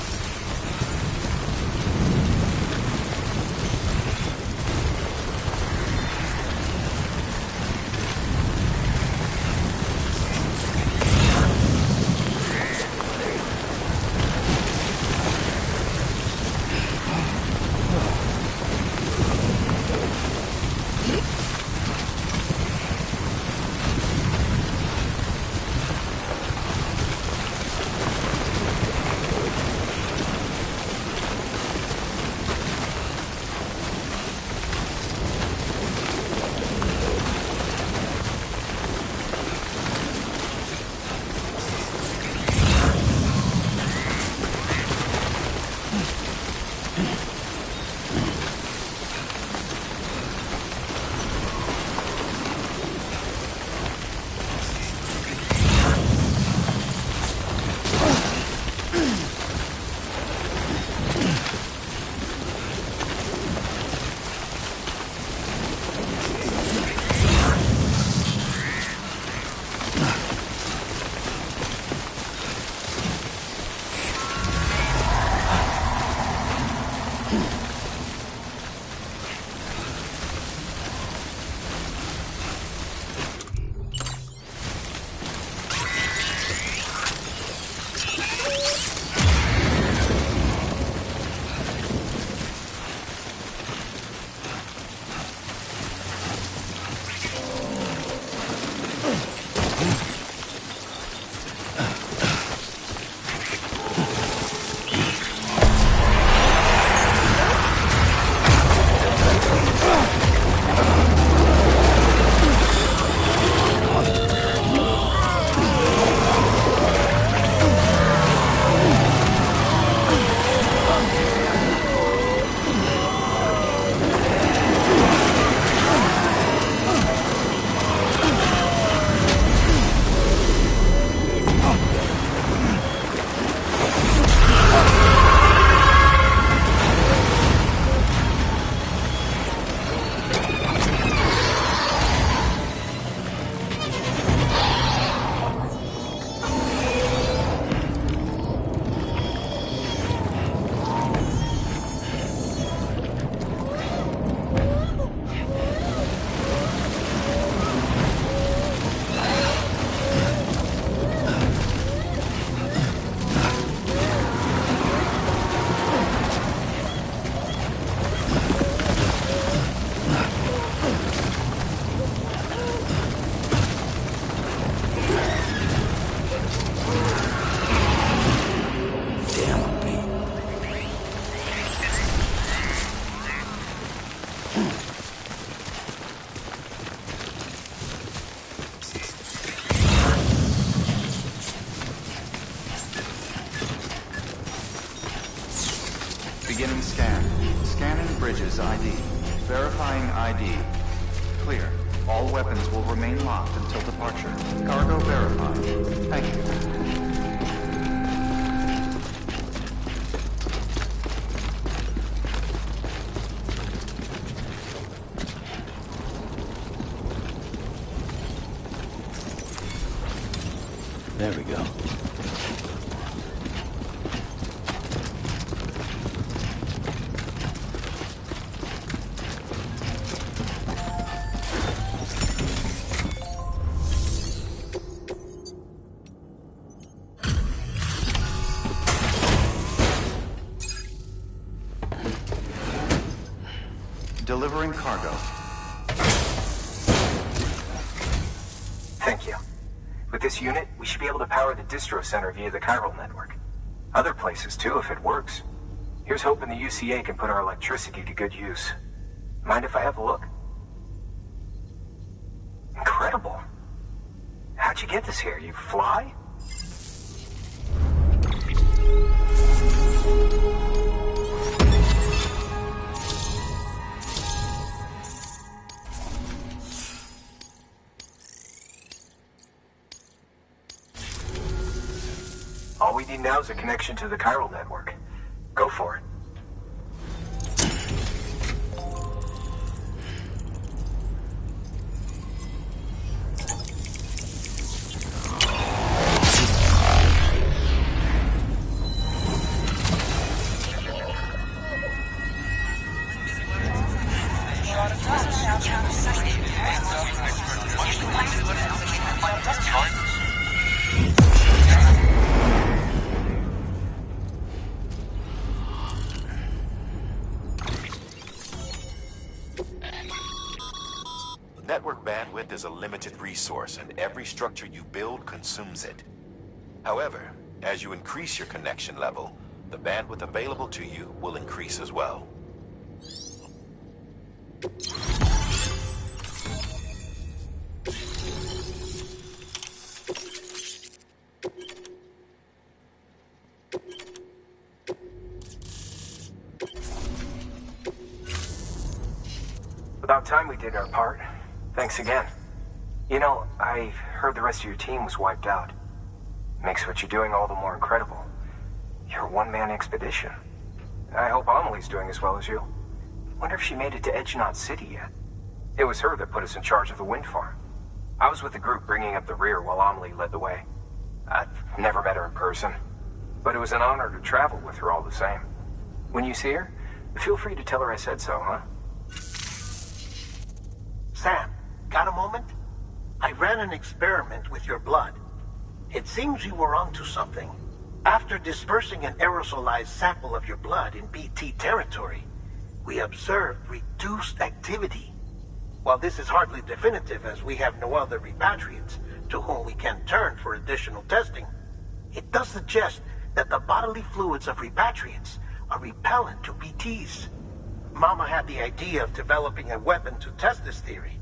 Beginning scan. Scanning bridges ID. Verifying ID. Clear. All weapons will remain locked until departure. Cargo verified. Thank you. There we go. Delivering cargo. Thank you. With this unit, we should be able to power the distro center via the chiral network. Other places too, if it works. Here's hoping the UCA can put our electricity to good use. Mind if I have a look? Incredible. How'd you get this here? You fly? All we need need now is a connection to the chiral network. Go for it. Network bandwidth is a limited resource, and every structure you build consumes it. However, as you increase your connection level, the bandwidth available to you will increase as well. About time we did our part. Thanks again. You know, I heard the rest of your team was wiped out. Makes what you're doing all the more incredible. You're a one-man expedition. I hope Amelie's doing as well as you. Wonder if she made it to Edgenot City yet. It was her that put us in charge of the wind farm. I was with the group bringing up the rear while Amelie led the way. I've never met her in person, but it was an honor to travel with her all the same. When you see her, feel free to tell her I said so, huh? Sam, got a moment? I ran an experiment with your blood. It seems you were onto something. After dispersing an aerosolized sample of your blood in BT territory, we observed reduced activity. While this is hardly definitive, as we have no other repatriates to whom we can turn for additional testing, it does suggest that the bodily fluids of repatriates are repellent to BTs. Mama had the idea of developing a weapon to test this theory.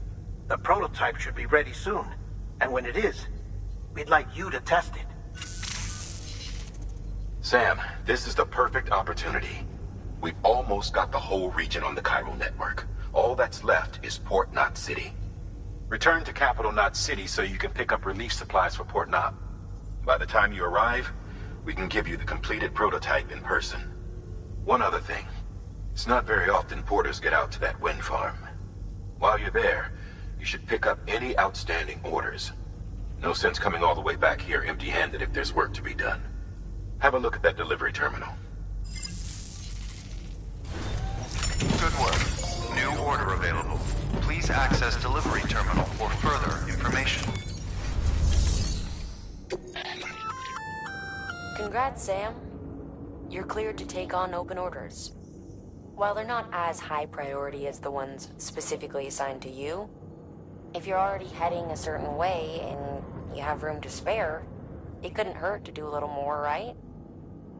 The prototype should be ready soon, and when it is, we'd like you to test it. Sam, this is the perfect opportunity. We've almost got the whole region on the chiral network. All that's left is Port Knot City. Return to Capital Knot City so you can pick up relief supplies for Port Knot. By the time you arrive, we can give you the completed prototype in person. One other thing. It's not very often porters get out to that wind farm. While you're there, you should pick up any outstanding orders. No sense coming all the way back here empty-handed if there's work to be done. Have a look at that delivery terminal. Good work. New order available. Please access delivery terminal for further information. Congrats, Sam. You're cleared to take on open orders. While they're not as high priority as the ones specifically assigned to you, if you're already heading a certain way and you have room to spare, it couldn't hurt to do a little more, right?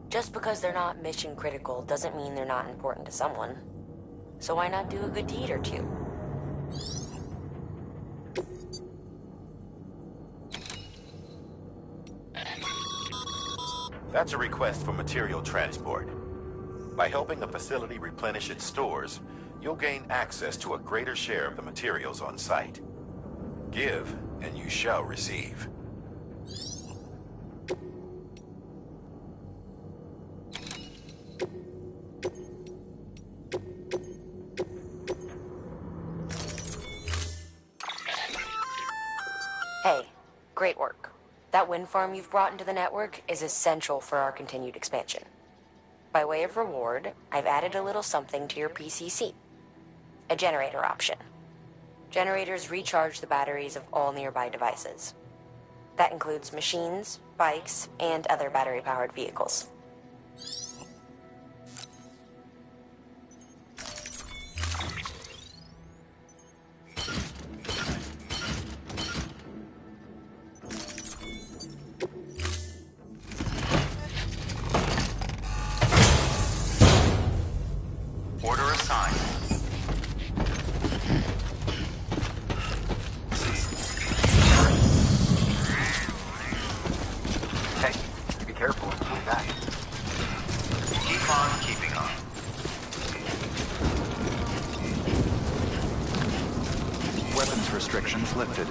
Just because they're not mission critical doesn't mean they're not important to someone. So why not do a good deed or two? That's a request for material transport. By helping a facility replenish its stores, you'll gain access to a greater share of the materials on site. Give, and you shall receive. Hey, great work. That wind farm you've brought into the network is essential for our continued expansion. By way of reward, I've added a little something to your PCC. A generator option. Generators recharge the batteries of all nearby devices. That includes machines, bikes, and other battery-powered vehicles. Order assigned. Hey, be careful when you back. Keep on keeping on. Weapons restrictions lifted.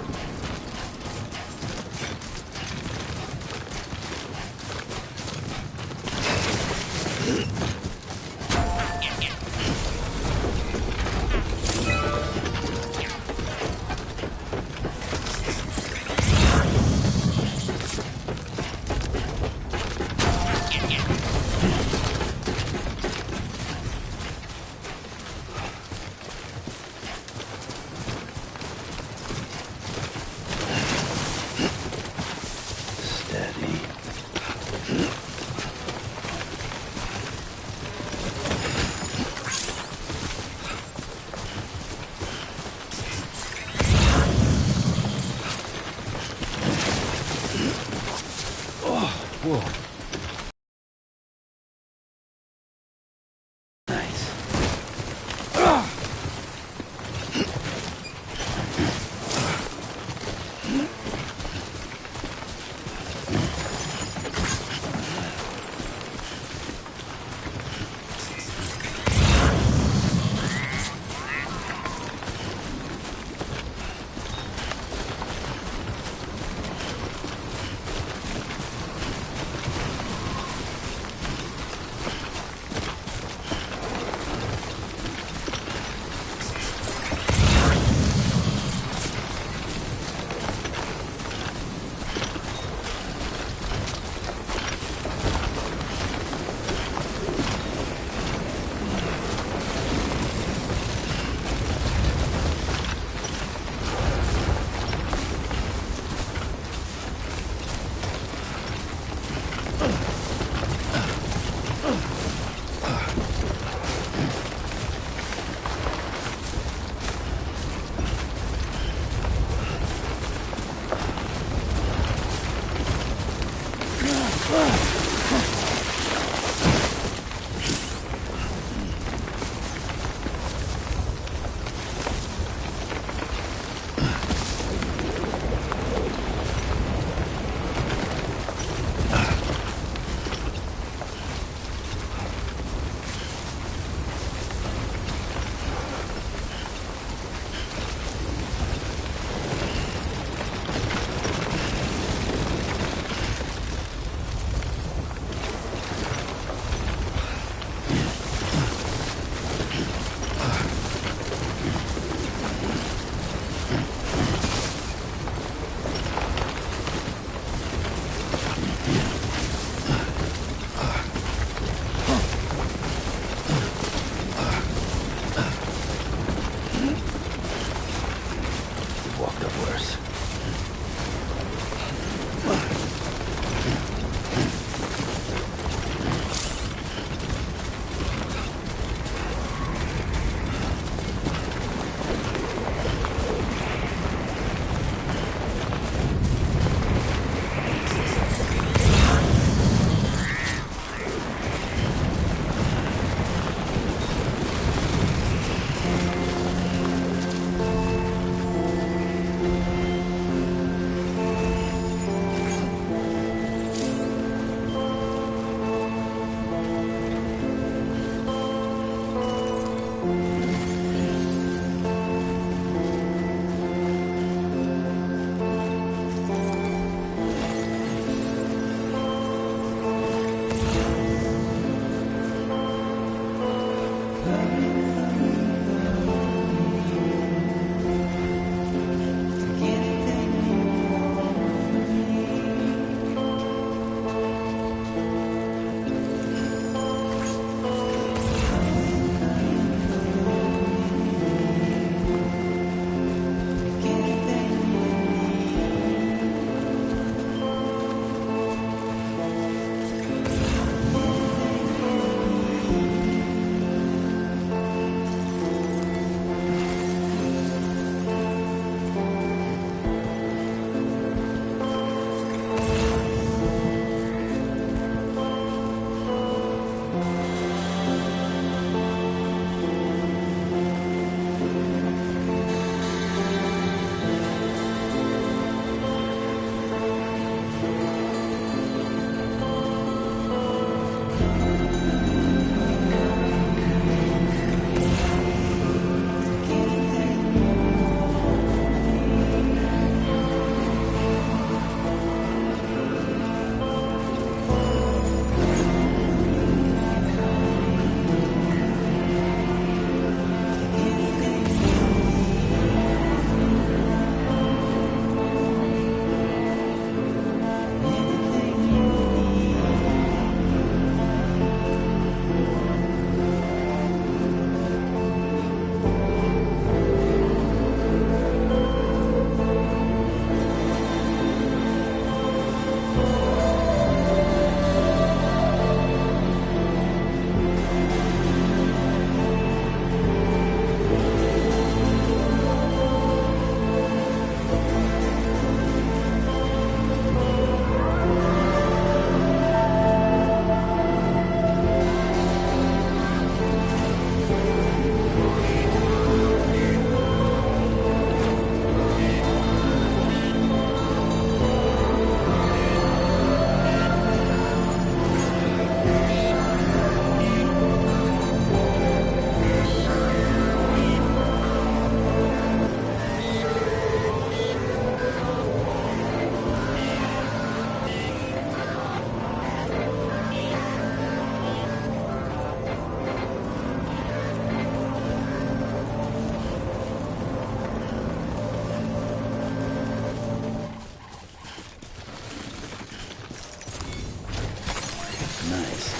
Nice.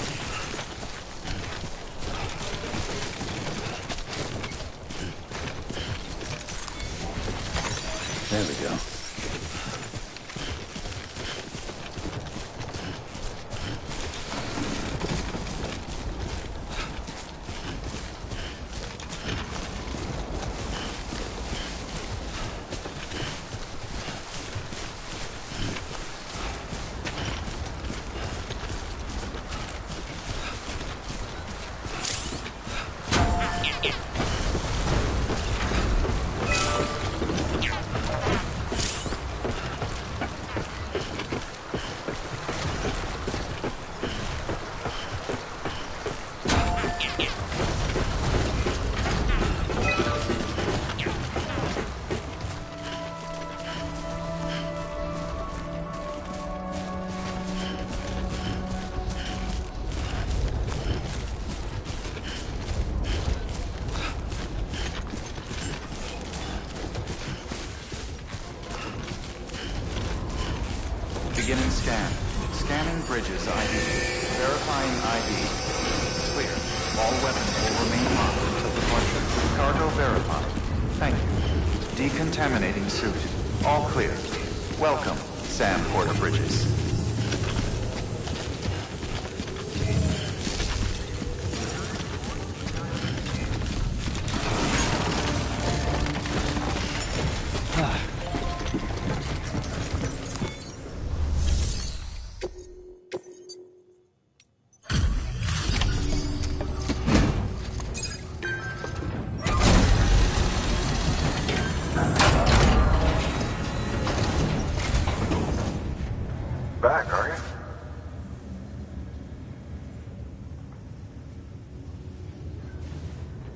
There we go. Beginning scan. Scanning bridges ID. Verifying ID. Clear. All weapons will remain locked until departure. Cargo verified. Thank you. Decontaminating suit. All clear. Welcome, Sam Porter Bridges. Back, are you?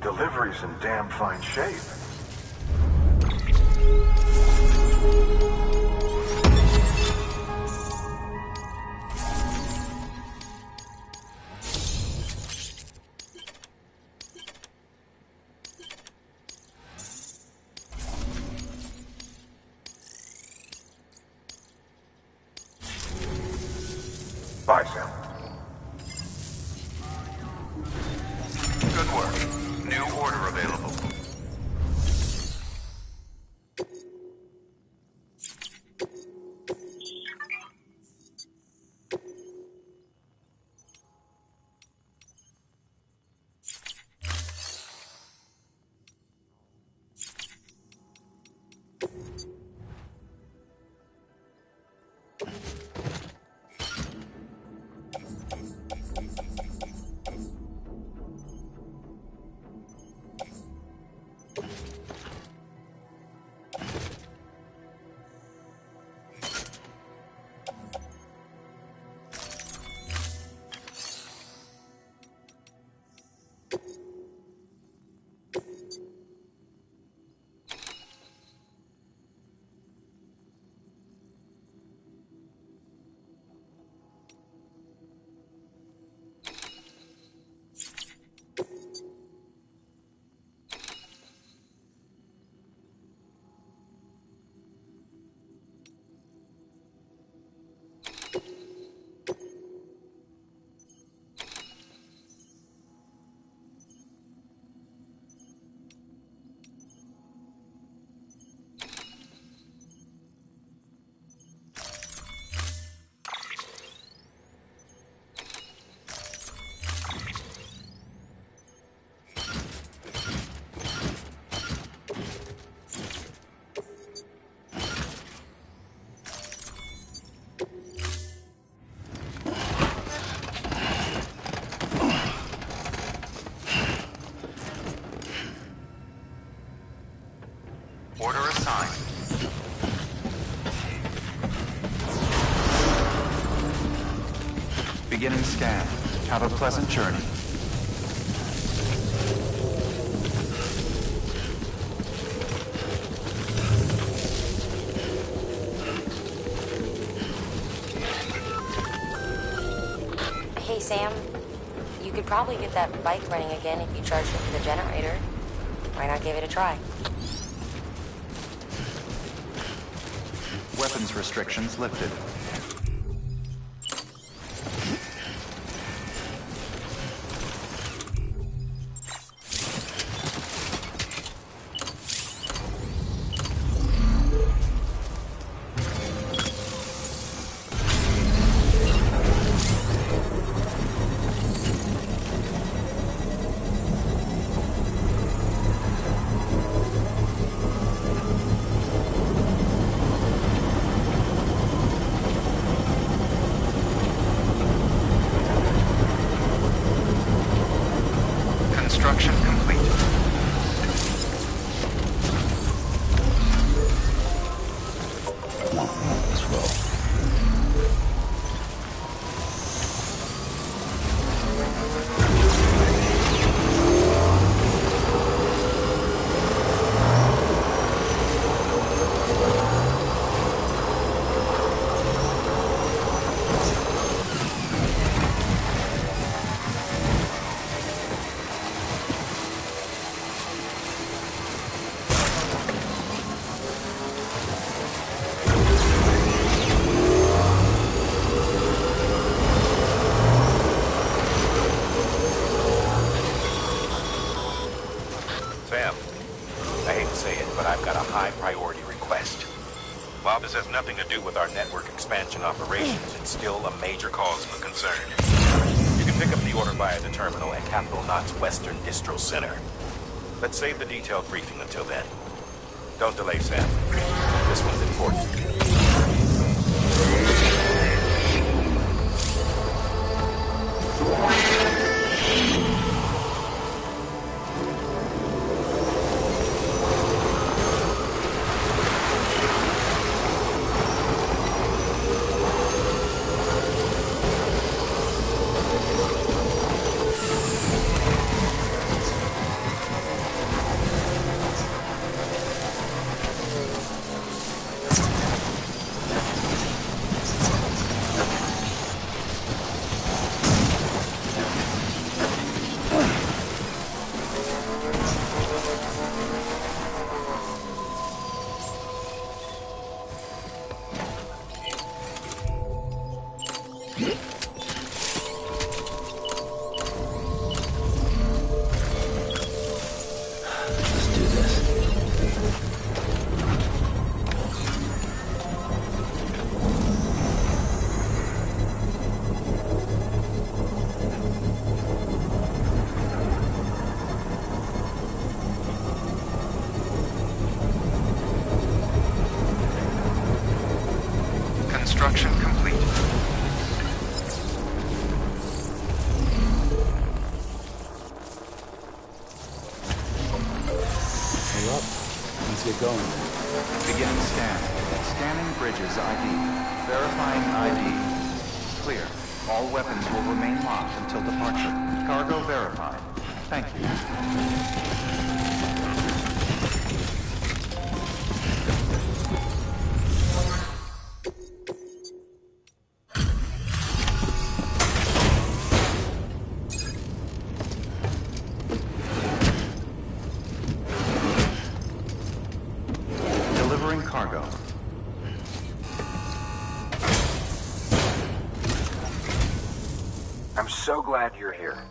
Delivery's in damn fine shape. Bye, Sam. Good work. New order available. Order assigned. Beginning scan. Have a pleasant journey. Hey, Sam. You could probably get that bike running again if you charged it with the generator. Why not give it a try? Weapons restrictions lifted. do with our network expansion operations, it's still a major cause for concern. You can pick up the order via the terminal at Capital Knot's Western Distro Center. Let's save the detailed briefing until then. Don't delay, Sam. This one's important. Construction complete. Hey up. Let's get going. Begin scan. Scanning bridges ID. Verifying ID. Clear. All weapons will remain locked until departure. Cargo verified. Thank you. Cargo. I'm so glad you're here.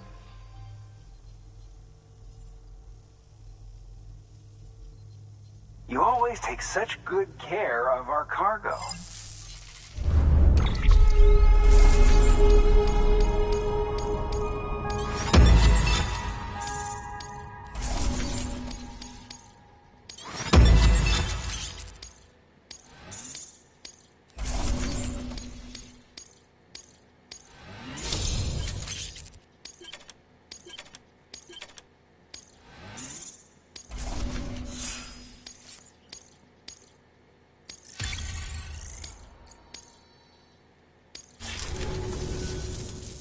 You always take such good care of our cargo.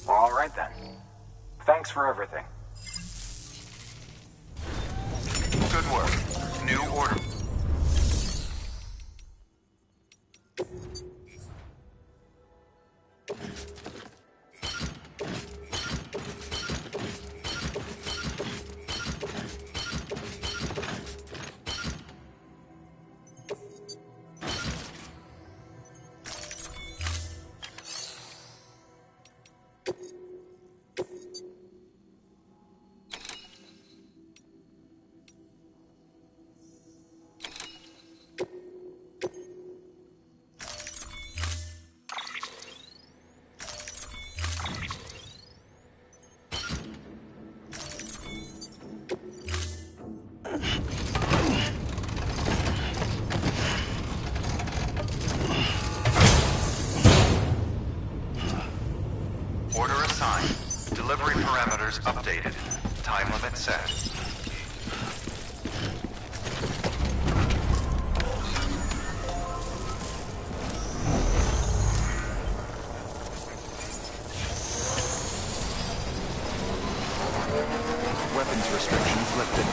All right then. Thanks for everything. Good work. New order. Order assigned. Delivery parameters updated. Time limit set. Weapons restrictions lifted.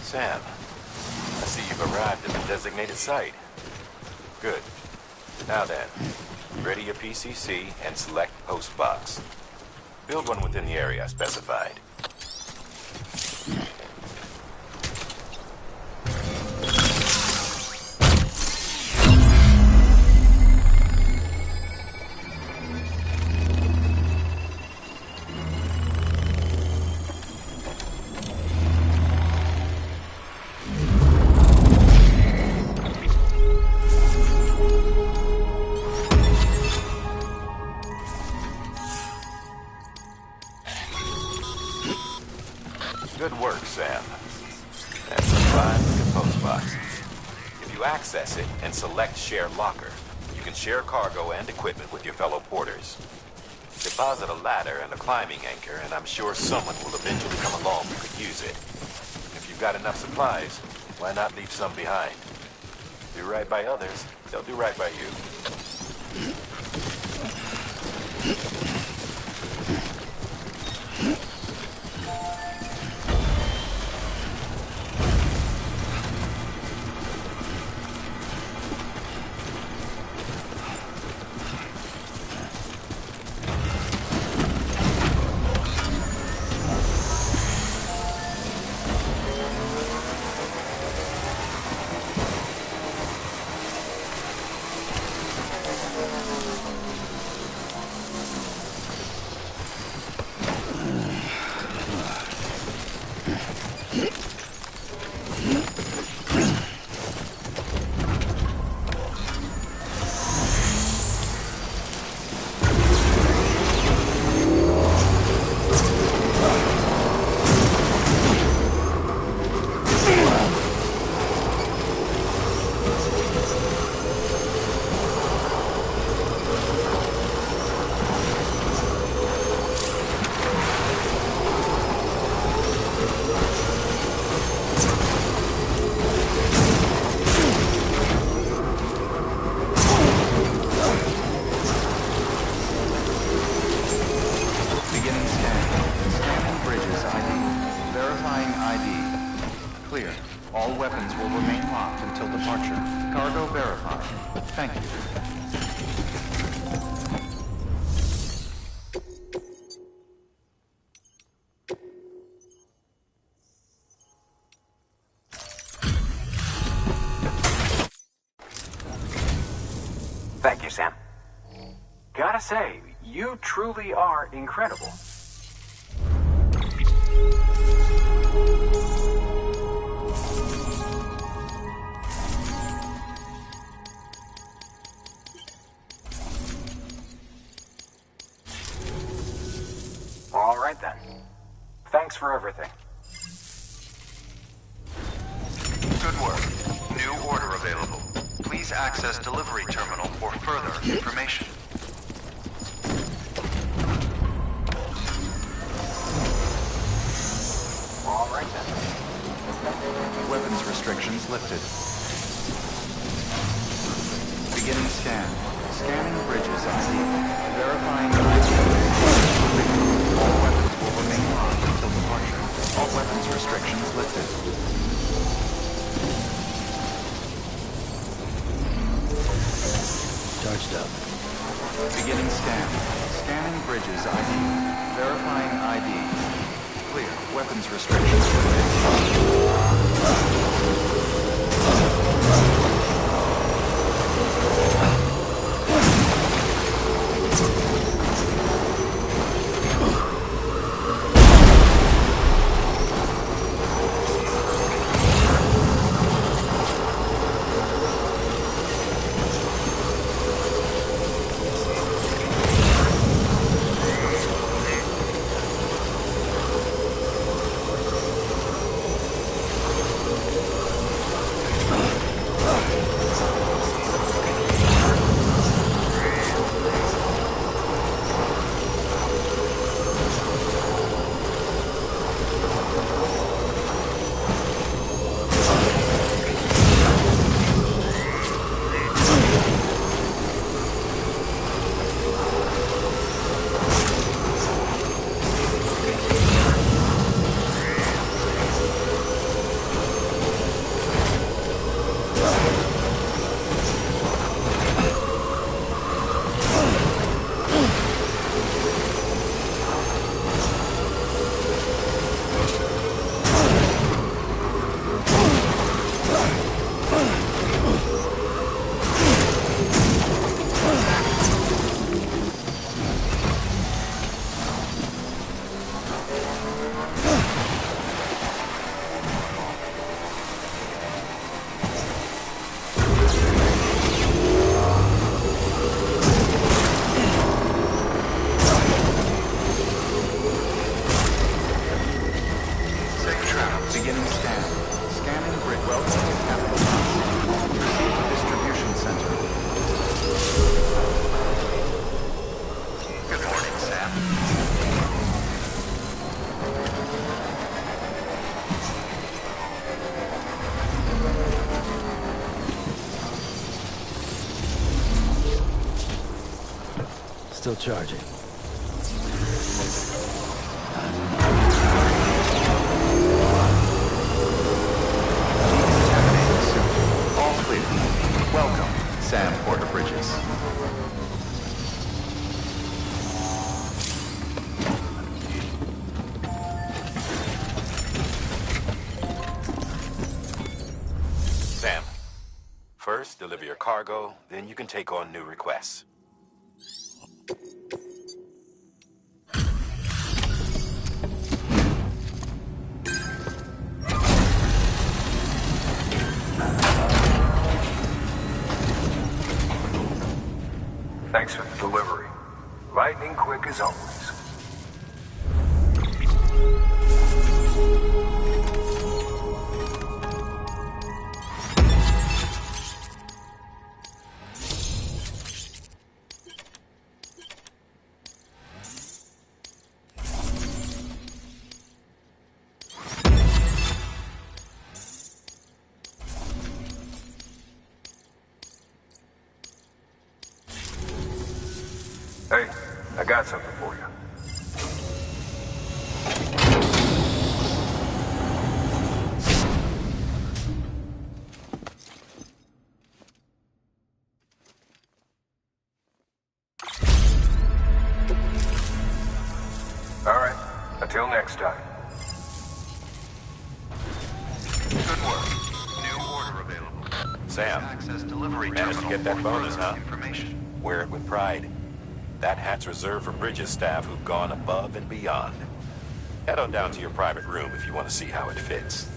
Sam, I see you've arrived at the designated site. Good. Now then, Ready your PCC and select post box. Build one within the area I specified. Good work, Sam. That's the 5 post box. If you access it and select Share Locker, you can share cargo and equipment with your fellow porters. Deposit a ladder and a climbing anchor, and I'm sure someone will eventually come along who could use it. If you've got enough supplies, why not leave some behind? Do right by others, they'll do right by you. All weapons will remain locked until departure. Cargo verified. Thank you. Thank you, Sam. Gotta say, you truly are incredible. All right then. Thanks for everything. Good work. New order available. Please access delivery terminal for further information. All right then. Weapons restrictions lifted. Beginning scan. Scanning bridges at sea. Verifying ID. All weapons will remain locked until departure. All weapons restrictions lifted. Charged up. Beginning scan. Scanning bridges ID. Verifying ID. Clear. Weapons restrictions lifted. Beginning scan. Scanning bridge. Welcome to Capital City. Distribution center. Good morning, Sam. Still charging. All clear. Welcome, Sam Porter Bridges. Sam, first deliver your cargo, then you can take on new requests. Thanks for the delivery. Lightning quick as always. Hey, I got something for you. All right, until next time. Good work. New order available. Sam, Access delivery managed to terminal get that for bonus, further huh? information. Wear it with pride. That hat's reserved for Bridges staff who've gone above and beyond. Head on down to your private room if you want to see how it fits.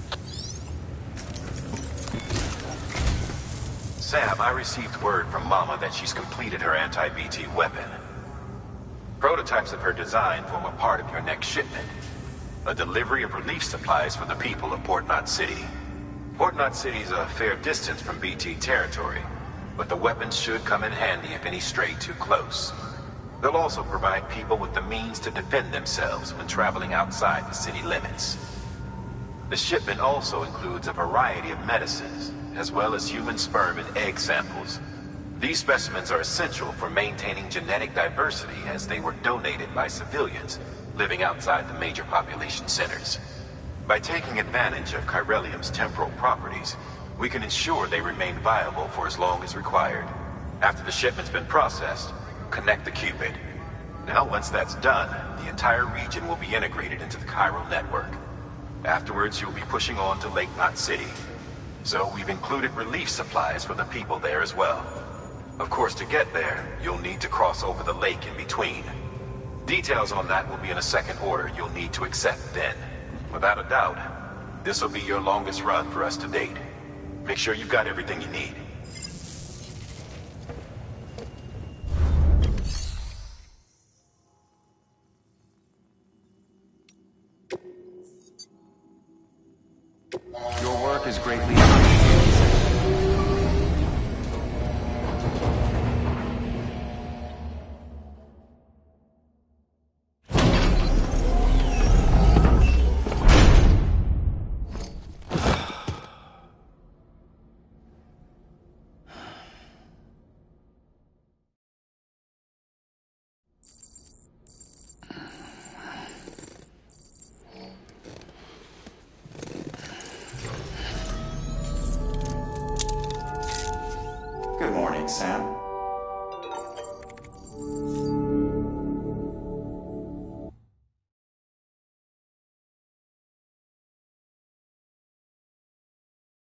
Sam, I received word from Mama that she's completed her anti-BT weapon. Prototypes of her design form a part of your next shipment. A delivery of relief supplies for the people of Port Knot City. Port Knot City is a fair distance from BT territory, but the weapons should come in handy if any stray too close. They'll also provide people with the means to defend themselves when traveling outside the city limits. The shipment also includes a variety of medicines, as well as human sperm and egg samples. These specimens are essential for maintaining genetic diversity as they were donated by civilians living outside the major population centers. By taking advantage of chiralium's temporal properties, we can ensure they remain viable for as long as required. After the shipment's been processed, connect the Cupid. Now, once that's done, the entire region will be integrated into the chiral network. Afterwards, you'll be pushing on to Lake Knot City. So we've included relief supplies for the people there as well. Of course, to get there, you'll need to cross over the lake in between. Details on that will be in a second order you'll need to accept then. Without a doubt, this will be your longest run for us to date. Make sure you've got everything you need. Your work is greatly appreciated. Good morning, Sam.